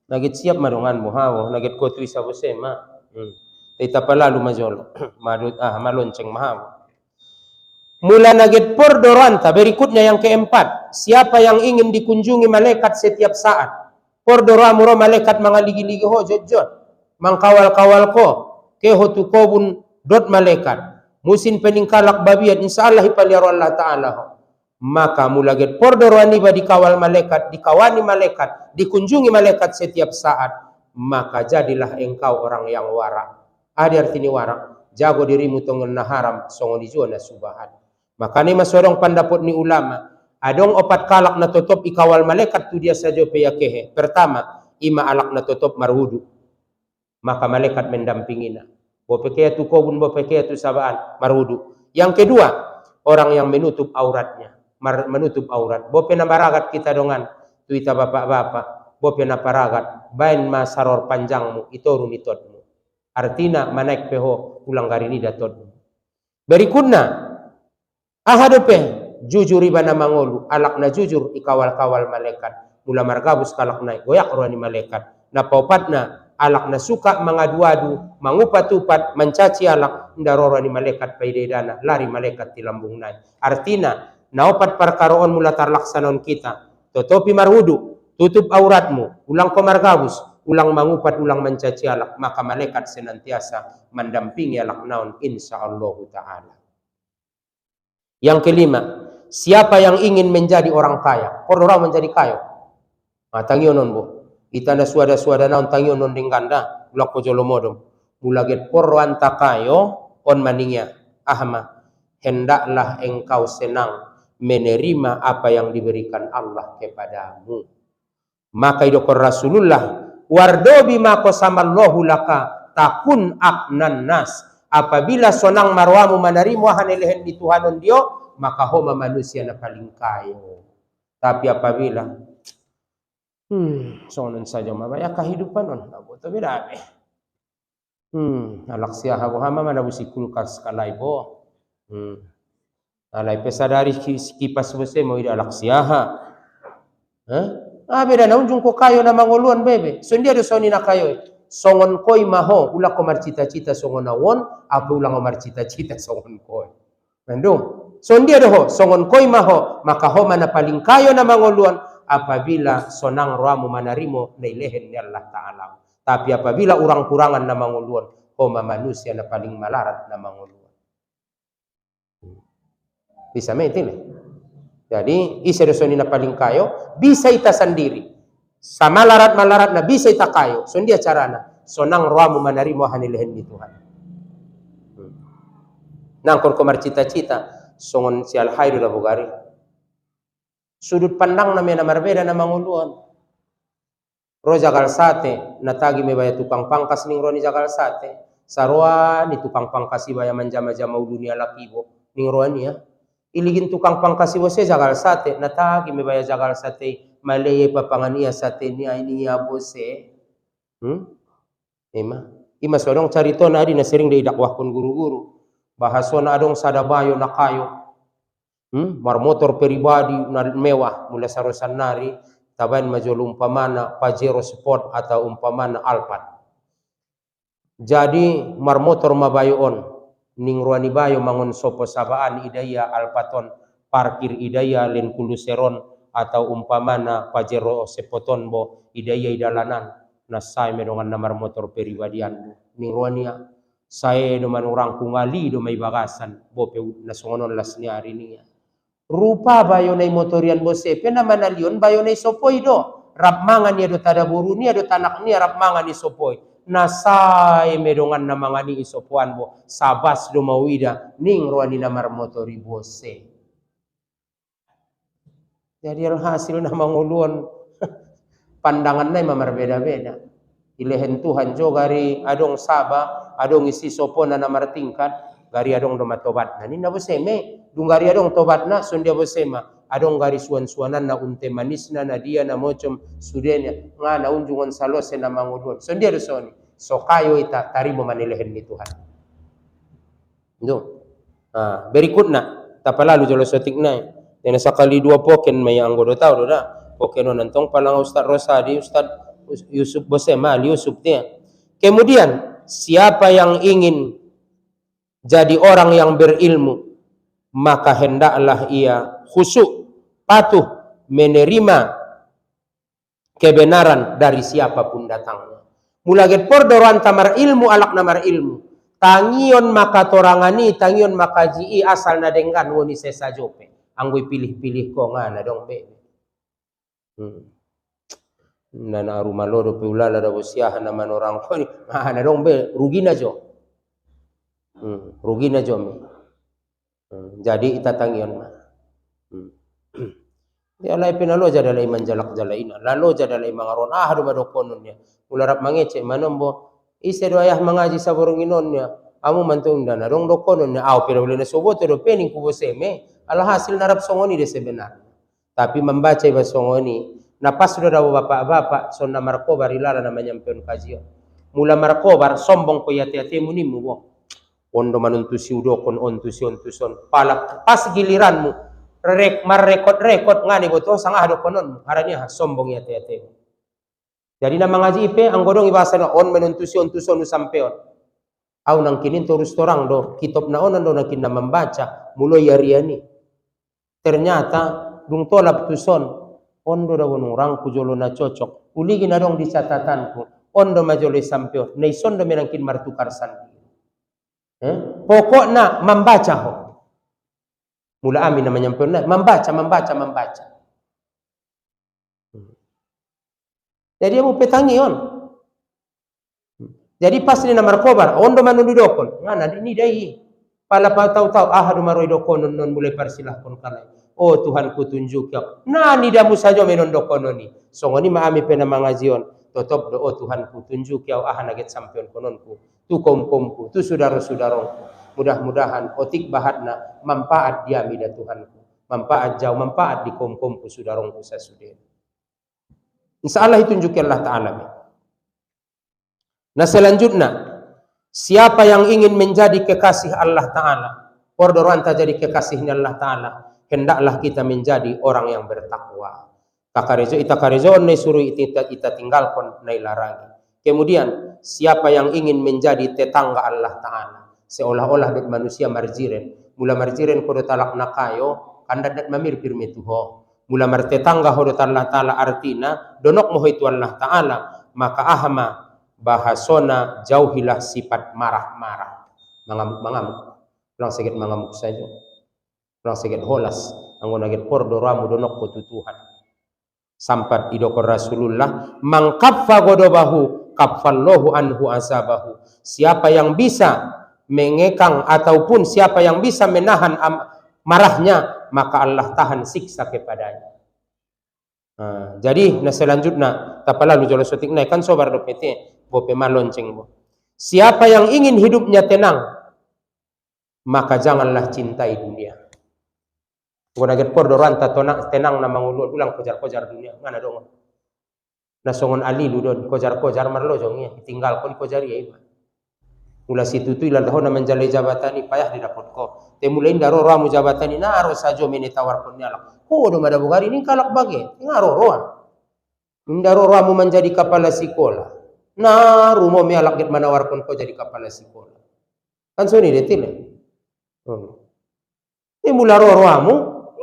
A: nagit siap madongan mo hawo nagit ko tu isa bose ma. Ita pala lumajol. Madut malonceng mahawo. Mula naget por doranta. Berikutnya yang keempat, siapa yang ingin dikunjungi malaikat setiap saat? Por doramuro malaikat mangaligi-ligi ho jojot. Mangkawal-kawal ko. Keho tukobun dot malaikat. Musin peningkalak babiat insyaallah ipaliaro Allah Ta'ala ho. Maka mulaget por dorani ba dikawal malaikat, dikawani malaikat, dikunjungi malaikat setiap saat. Maka jadilah engkau orang yang warak. Ada artinya warak. Jago dirimu tongon na haram, songon ijo na subahat. Makanya masodong pandapot ni ulama, adong opat kalak na tutop ikawal malaikat tu dia saja peyakehe. Pertama, ima alak na tutop marhudu. Maka malaikat mendampingi na. Bopekea tu kobun, bopekea tu sabaan, marhudu. Yang kedua, orang yang menutup auratnya. Menutup aurat. Bope na baragat kita dongan, tuita bapak-bapak. Bope na paragat, bain masaror panjangmu, itorun itotmu. Artina manaik peho, ulang garini datotmu. Berikutnya, ahadope jujur ibana mangolu alak na jujur ikawal-kawal malaikat mula margabus kalak naik goyak rohani malaikat na paupatna alak na suka mangadu-adu mangupat-upat mencaci alak ndarorani malaikat paidedana lari malaikat di lambung naik. Artina naopat perkaroon mula tarlaksanon kita totopi marhudu tutup auratmu ulang ko margabus ulang mangupat ulang mencaci alak maka malaikat senantiasa mendampingi alak naon insyaallah ta'ala. Yang kelima, siapa yang ingin menjadi orang kaya? Orang menjadi kaya. Tangionon bo. Itanda suada-suada naon tangionon dingkanda. Ulako jolomodom. Mulaget porro anta kayo on maningya. Ahma, hendaklah engkau senang menerima apa yang diberikan Allah kepadamu. Maka idokor Rasulullah wardobi mako samallahu laka takun aknan nas. Apabila sonang marwamu manarimu hanelehen di Tuhanon dio, maka homa manusia na paling kayo. Tapi apabila sonon saja mabaya kehidupan on aboto birabe. Alaksia habo hama manabusi kulkas kalaibo. Alai pesadari kipas bose mo ida alaksia ha. Beda na unjung ko kayo na manguluan bebe. So dia do soni na kayo. Songon koy maho ulah ko marcita-cita songon nawon apa ulang ko marcita-cita songon koy mendung son dia doho songon koy maho maka ho mana paling kayo na mangoluan apabila sonang roamu manarimo na ilehen ni Allah Ta'ala. Tapi apabila urang kurangan na mangoluan ho manusia na paling malarat na mangoluan. Bisa metin jadi isa dosoni na paling kayo bisa ita sendiri sama malarat-malarat na bisa ita kayo. So dia carana. Sonang roamu manarimo hanilehen ni Tuhan. Nangkon komar cita-cita. Songon si al-hayru na bugari. Sudut pandang na may namarbeda na manguluan. Ro jagal sate. Natagi may baya tukang pangkas ning ro ni jagal sate. Sarwa ni tukang pangkas ibaya manjama-jama dunia lakibo. Ning ro niya. Iligin tukang pangkas ibose jagal sate. Natagi may baya jagal sate. Malaya papangania sate niya iniya bose. Ima sodong carito na adi na sering daidakwah kon guru-guru. Bahaso na adong sadabayo na kayo. Marmotor pribadi na mewah mula sa Rosanari. Taban majol umpamana Pajero Sport atau umpamana Alphard. Jadi marmotor mabayoon. Ning ruani bayo mangon sopo sabaan idaya Alpaton. Parkir idaya len kuluseron. Atau umpamana Pajero sepoton bo idaya idalanan na saya medongan namar motor peribadian ning ruania saya doman orang kungali do may bagasan bo pe nasongonon las ni hari niya rupa bayo nay motorian bose pe na manalion bayo nay sopoy do rap mangan niya do tada buru niya do tanak niya rap mangan ni sopoy na saya medongan na mangani isopuan bo sabas do mawida ning ruani namar motori bose. Jadi hasil na manguluan pandangan na mamarbeda-beda. Ilehen Tuhan jo gari adong saba, adong isi sopo na namartingkat, gari adong domatobat na. Nina boseme, dung gari adong tobat na, sundia bosema. Adong gari suan-suanan na unte manis na dia na mocom sudenya. Nga na unjungon salose na manguluan. Sundia dosoni. So kayo ita, taribo manilehen ni Tuhan. Do. Berikut na, tapalalu jolo sotik na. Tena sakali dua poken may anggodo tao doda pokeno nantong palang Ustaz Rosadi Ustaz Yusuf Bosema Yusuf dia. Kemudian siapa yang ingin jadi orang yang berilmu maka hendaklah ia khusyuk, patuh, menerima kebenaran dari siapapun datangnya. Mulaget pordoran tamar ilmu alak namar ilmu. Tangion maka torangani, tangion maka ji asal nadengkan woni sesa jope. Anggui pilih-pilih ko ngana dong be. Nana rumah lodo peulala da bosiahan nama orang ko ni. Mana dong be rugina jo. Rugina jo me. Jadi ita tangion mah. Dia lai pinalo jada lai manjalak jalaina. Lalu jada lai mangaron hadu madokononnya. Ularap mangece manombo ise do ayah mangaji saborunginonnya. Amu mantung dana dong dokononnya. Au pira ulena soboto do pening kuboseme. Alhasil narap songoni de sebenarnya. Tapi membaca iba songoni. Napas sudah dawo bapak-bapak sonna markobar ilala namanya mpeon kajian. Mula markobar sombong ko yati-yati munimu bo. Ondo manuntusi udokon ontuson. Pala pas giliranmu rekod ngani boto sangah dokonon haranya sombong yati-yati. Jadi nama ngaji ipe anggodong ibasana on menuntusi ontuson usampeon. Au nang kinin terus torang do kitab na onan do nakin na membaca mulai yariani. Ternyata dung tolap tuson ondo da orang kujolo na cocok. Uligi na dong di catatanku ondo majole sampeon. Nei sondo menangkin martukar sandi. Pokoknya membaca ho. Mula amin namanya membaca. Jadi mau petangion. Jadi pas ni namar kobar, ondo manunu dokon. Ngana ini dai. Pala pa tahu-tahu ahadu maroi dokon non mulai persilahkan kalai. Oh Tuhanku tunjuk ya. Nani damu saja menon dokon ni. Songoni maami pena mangazion. Totop do oh Tuhanku tunjuk ya naget sampeon kononku. Tu komku, tu saudara-saudaraku. Mudah-mudahan otik bahatna manfaat dia mida Tuhanku. Manfaat jauh, manfaat di komku saudaraku sasude. Insyaallah tunjuk Allah Ta'ala. Nah selanjutnya, siapa yang ingin menjadi kekasih Allah Ta'ala, ordoranta jadi kekasihnya Allah Ta'ala, hendaklah kita menjadi orang yang bertakwa. Itakarezo ne suruh ita tinggalkan nai larangi. Kemudian, siapa yang ingin menjadi tetangga Allah Ta'ala, seolah-olah dot manusia marjiren, mula marjiren kodo talak nakayo, kandat dat mamir pirme tuho. Mula martetangga hodot Allah Ta'ala artina, donok moho itu Allah Ta'ala, maka ahma bahasona jauhilah sifat marah-marah. Mangamuk. Lang segit mangamuk saja. Lang segit holas. Angon agit pordoramu donok ko tutuhan. Sampat idokor Rasulullah. Mangkaffa godobahu kaffallahu anhu azabahu. Siapa yang bisa mengekang ataupun siapa yang bisa menahan marahnya, maka Allah tahan siksa kepadanya. Jadi selanjutnya tapala lu jolo sotik naik kan sobar do PT bope malonceng bo. Siapa yang ingin hidupnya tenang, maka janganlah cintai dunia. Guna get pordoran tenang na mangulul ulang kojar-kojar dunia ngana dong. Nasongon ali ludon kojar-kojar marlojong ya tinggal kon kojar ya iba. Mula situ tu ilah dahona menjalai jabatani payah didapat ko. Temulain daro ramu jabatani naro sajo meni tawar kon nyalak. Oh do mada bugari ini kalak bage. Ngaro roa. Indaro ramu menjadi kepala sekolah. Naru mo mialak git manawar kon ko jadi kepala sekolah. Kan soni detil. Temula ramu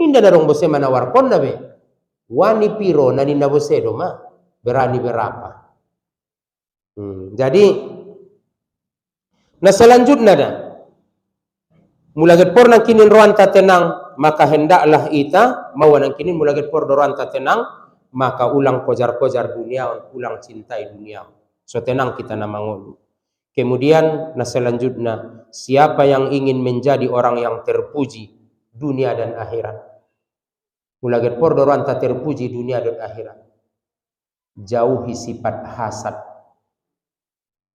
A: inda darong bose manawar kon nabe. Wani piro nani na bose do ma berani berapa. Jadi nah selanjutnya dah. Mulaget por nang kinin roanta tenang, maka hendaklah ita mau nang kinin mulaget por roanta tenang, maka ulang kojar-kojar dunia, ulang cintai dunia. So tenang kita nama ngolu. Kemudian nah selanjutnya, siapa yang ingin menjadi orang yang terpuji dunia dan akhirat. Mulaget por roanta terpuji dunia dan akhirat. Jauhi sifat hasad.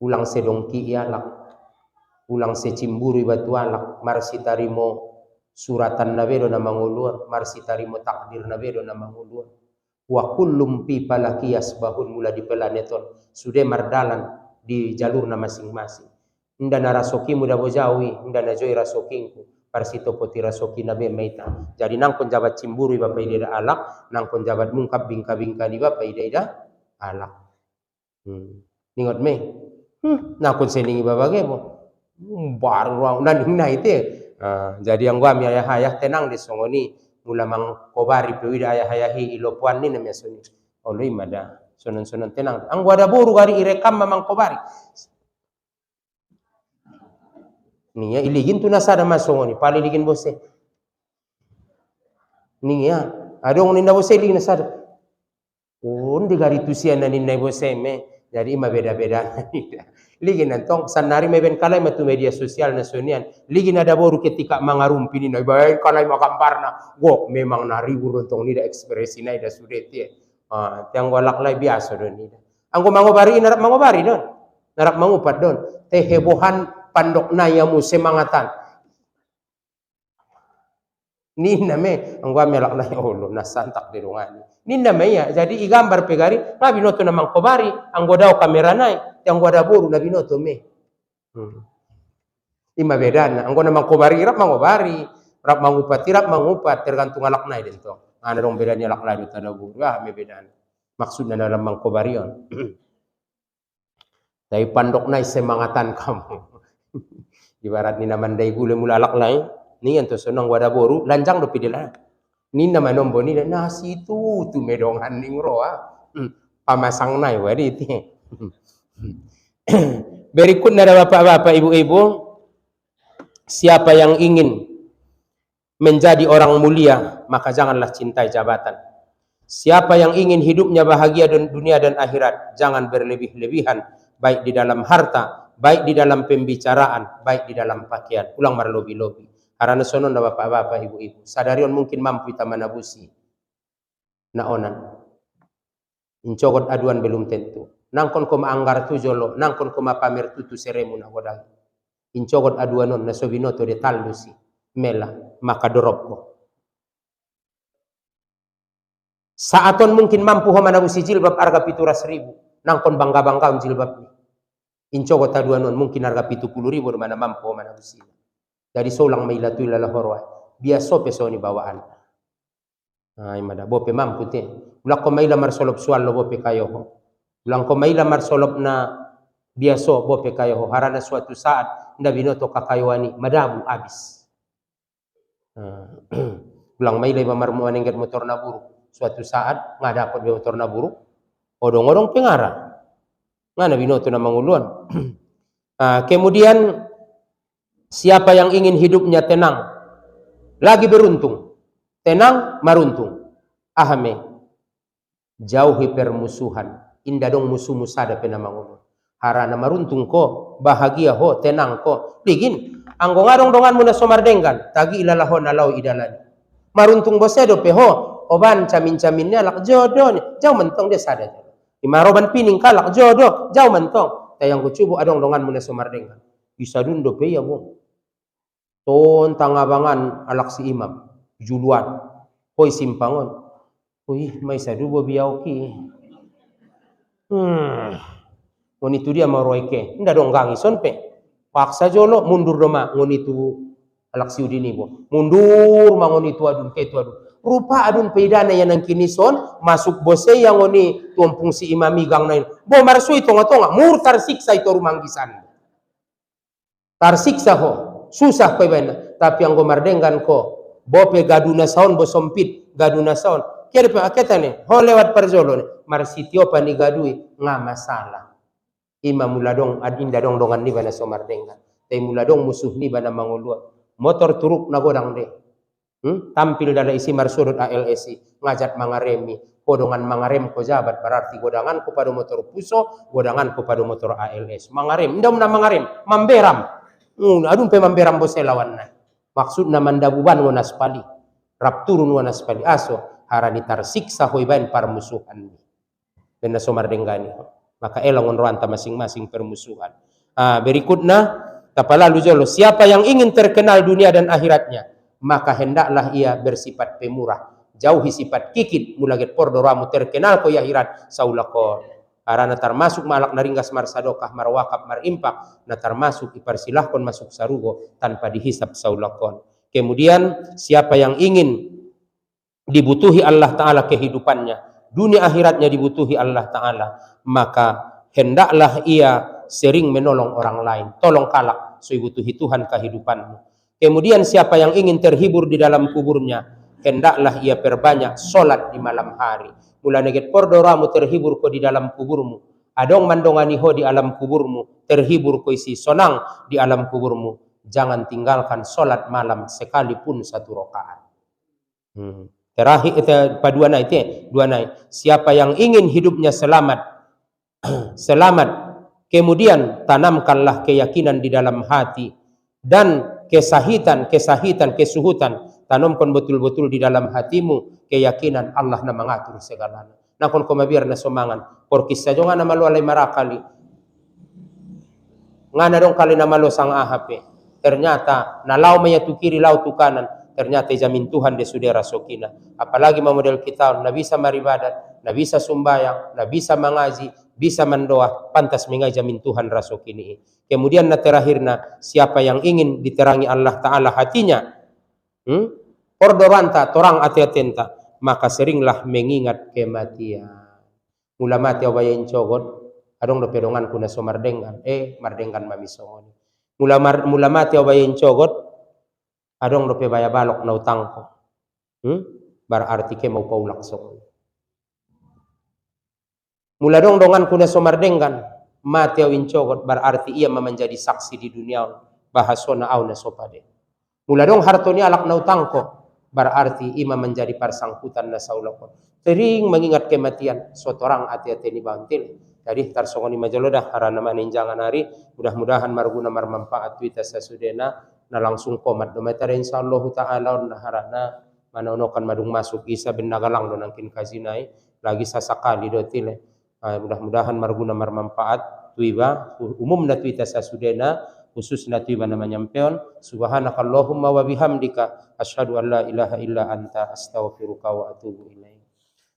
A: Ulang sedongki ialak. Ulang secimburu batu alak marsi tarimo suratan nabedo na manguluan marsi tarimo takdir nabedo na manguluan wa kullum pi palaki yasbahun mula di planeton sudah mardalan di jalur na masing-masing inda na rasoki muda bojawi inda na joy rasokinku parsito poti rasoki nabe maita jadi nang kon jabat cimburu ba ida alak nang kon jabat mungkap bingka-bingka di ba ida alak ningot me na kon selingi babage mo baru ruang dan hina itu Jadi yang gua mi ayah tenang di songoni mula mang kobari pewida ayah-ayahi ilopuan ni namanya suni. Oleh mada sonon-sonon tenang. Ang gua ada boru gari irekam mamang kobari. Niya iligin tu nasada masongoni pali ligin bose. Niya adong ninda bose ligin nasada. Di gari tusian na ninda bose me. Jadi ima beda-beda. Ligin nantong sanari meben kalai matu media sosial nasional. Ligin ada boru ketika mangarumpi ni na bae kalai makamparna. Gok memang nari uruntong ni da ekspresi na ida sudeti. Tiang walak lai biasa don ni. Anggo mangobari narap mangobari don. Narap mangupat don. Teh hebohan pandok nayamu semangatan. Ninna me anggo melak lai Allah nasantak di rungani. Ninna me ya jadi igambar pegari nabi noto namang kobari anggo daw kamera nai yang gua ada boru nabi noto me. Ima bedana anggo namang kobari rap mangobari rap mangupat tergantung alak nai dento. Ana dong bedanya alak nai tada boru me bedana. Maksudnya dalam mangkobarion. Tapi pandok nai semangatan kamu. Ibarat ni namandai gule mula alak nai ni ento sonong gua ada boru lanjang do pidela. Ni nama nombo ni nasi tu medongan ning roa. Pamasang nai wadi ti. Berikut ada bapak-bapak, ibu-ibu, siapa yang ingin menjadi orang mulia, maka janganlah cintai jabatan. Siapa yang ingin hidupnya bahagia dan dunia dan akhirat, jangan berlebih-lebihan, baik di dalam harta, baik di dalam pembicaraan, baik di dalam pakaian. Ulang marlobi-lobi. Karena sonon da bapak-bapak, ibu-ibu, sadarion mungkin mampu ita manabusi. Naonan. Incokot aduan belum tentu. Nangkon ko maanggar tu jolo, nangkon ko mapamer tu seremu na godang. Incokot aduanon na sobinoto de talusi. Mela, maka dorop ko. Saaton mungkin mampu ho manabusi jilbab harga 700.000. Nangkon bangga-bangga jilbab ni. Incokot aduanon mungkin harga 70.000 mana mampu ho manabusi. Dari solang mailatu ilala horwa. Biasa pesoni bawaan. Ay mada bope mampu te. Ulang ko maila marsolop sual lo bope kayo ho. Ulang ko maila marsolop na biaso bope kayo ho. Harana suatu saat nda binoto kakayowani madabu abis. Ulang maila iba marmuan engket motor na buruk. Suatu saat ngadapot be motor na buruk. Odong-odong pengara. Ngana binoto na manguluan. Kemudian siapa yang ingin hidupnya tenang, lagi beruntung, tenang maruntung, ahame, jauhi permusuhan, indah dong musuh-musuh ada penamangulun. Harana maruntung ko, bahagia ho, tenang ko, ligin, anggo ngarong dongan muna somardenggan, tagi ilalaho nalau idalani. Maruntung bosedo peho, oban camin-caminnya lak jodoh, jauh mentong dia sadar. Imaroban pining kalak jodoh, jauh mentong. Tayang kucubu adong dongan muna somardenggan. Bisa dundo pe ya bu. Ton tangabangan alak si imam juluan hoi simpangon hoi mai sadubo biauki ngoni tu dia maroike nda dong gangi sonpe paksa jolo mundur doma ngoni tu alak si udini bo mundur mangoni tu adun ke tu adun rupa adun peidana yang nang kini son masuk bose yang ngoni tumpung si imami gang nain bo marsui tonga-tonga mur tarsiksa itu rumanggisan tarsiksa ho susah ko ibana tapi ang gomardenggan ko bope gaduna saon bo sompit gaduna saon kere pa aketane ho lewat parzolo ne marsitio pani gadui nga masalah ima muladong adinda dong dongan ni bana somardenggan tay muladong musuh ni bana mangulua motor turuk na godang de tampil dala isi marsudut ALSI ngajat mangaremi kodongan mangarem ko jabat berarti godangan ko pada motor puso godangan ko pada motor ALS mangarem ndam na mangarem mamberam adun pe mamberam bose lawan na maksud na mandabuban ngonas pali rap turun ngonas pali aso harani tarsiksa hoibain para musuhan dan somardenggani maka elang onroanta masing-masing permusuhan. Berikutnya tapalalu jolo siapa yang ingin terkenal dunia dan akhiratnya maka hendaklah ia bersifat pemurah jauhi sifat kikit mulaget pordoramu terkenal ko ya akhirat saulako karena termasuk malak naringgas marsadokah marwakab marimpak na termasuk ipersilahkan masuk sarugo tanpa dihisap saulakon. Kemudian siapa yang ingin dibutuhi Allah Ta'ala kehidupannya dunia akhiratnya dibutuhi Allah Ta'ala maka hendaklah ia sering menolong orang lain tolong kalak so butuhi Tuhan kehidupanmu Kemudian siapa yang ingin terhibur di dalam kuburnya, hendaklah ia perbanyak solat di malam hari. Mula neget pordoramu terhibur ko di dalam kuburmu. Adong mandongani ho di alam kuburmu, terhibur ko isi sonang di alam kuburmu. Jangan tinggalkan solat malam sekalipun 1 rakaat. Terakhir dua naik. Siapa yang ingin hidupnya selamat, kemudian tanamkanlah keyakinan di dalam hati dan kesuhutan, tanamkan betul-betul di dalam hatimu keyakinan Allah na mengatur segalanya. Nakon ko mabir na sumangan, por kisah jo nga na malo alay marakali, nga na dong kali na malo sang ahape, ternyata nalaw maya tu kiri law tu kanan, ternyata jamin Tuhan de sudera sokina. Apalagi model kita na bisa maribadat, na bisa sumbayang, na bisa mengaji, bisa mendoa, pantas mengajamin Tuhan rasokini. Kemudian na terakhir na, siapa yang ingin diterangi Allah Ta'ala hatinya, pordoranta, torang ati-atenta, maka seringlah mengingat kematian. Mula mati awayin cogot, adong do pedongan kuna so mardengan, mardengan mamisongoni. Mula mati awayin cogot, adong do pe baya balok na utangko. Berarti ke mau paulak songoni. Mula dong dongan kuna so mardengan, mati awin cogot, berarti ia menjadi saksi di dunia, bahasona au na sopade. Mula dong hartoni alak na utangko, berarti ima menjadi parsangkutan na saulakon. Sering mengingat kematian, sotorang hati-hati ni bantil. Jadi tarsongoni majalodah harana maninjangan hari, mudah-mudahan marguna marmanfaat tuita sasudena na langsung komat do metare insyaallah taala na harana manonokan madung masuk isa benagalang do nangkin kazinai lagi sasakali do tile. Mudah-mudahan marguna marmanfaat tuiba umumna tuita sasudena khususnya tiba namanya nyampeon. Subhanakallahumma wa bihamdika asyhadu an la ilaha illa anta astaghfiruka wa atubu ilaik.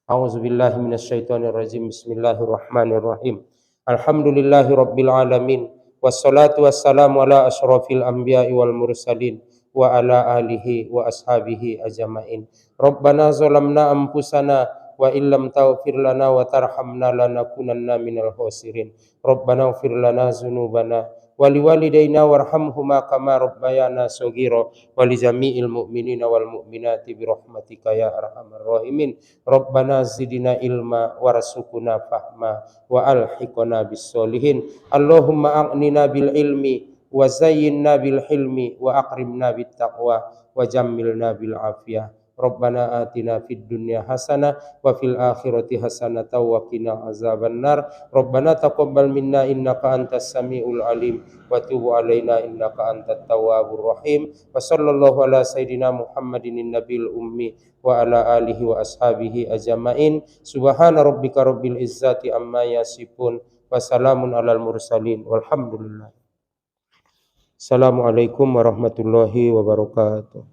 A: A'udzubillahi minasyaitonir rajim. Bismillahirrahmanirrahim. Alhamdulillahi rabbil alamin wassalatu wassalamu ala asyrafil anbiya'i wal mursalin wa ala alihi wa ashabihi ajmain. Rabbana zalamna anfusana wa illam taghfir lana wa tarhamna lanakunanna minal khasirin. Rabbana ighfir lana dzunubana waliwalidayna warhamhuma kama rabbayana shaghira walijami'il mu'minina wal mu'minati birahmatika ya arhamar rahimin. Rabbana zidna ilma warzuqna fahma wa alhiqna bis solihin. Allahumma aghnina bil ilmi wa zayyinna bil hilmi wa akrimna bit taqwa wa jammilna bil afiyah. Rabbana atina fid dunya hasanah wa fil akhirati hasanah wa qina azabannar. Rabbana taqabbal minna innaka antas samiul alim wa tub alaina innaka antat tawwabur rahim. Wa sallallahu ala sayidina Muhammadin nabiyil ummi wa ala alihi wa ashabihi ajmain. Subhana rabbika rabbil izzati amma yasifun wa salamun alal mursalin walhamdulillah. Assalamualaikum warahmatullahi wabarakatuh.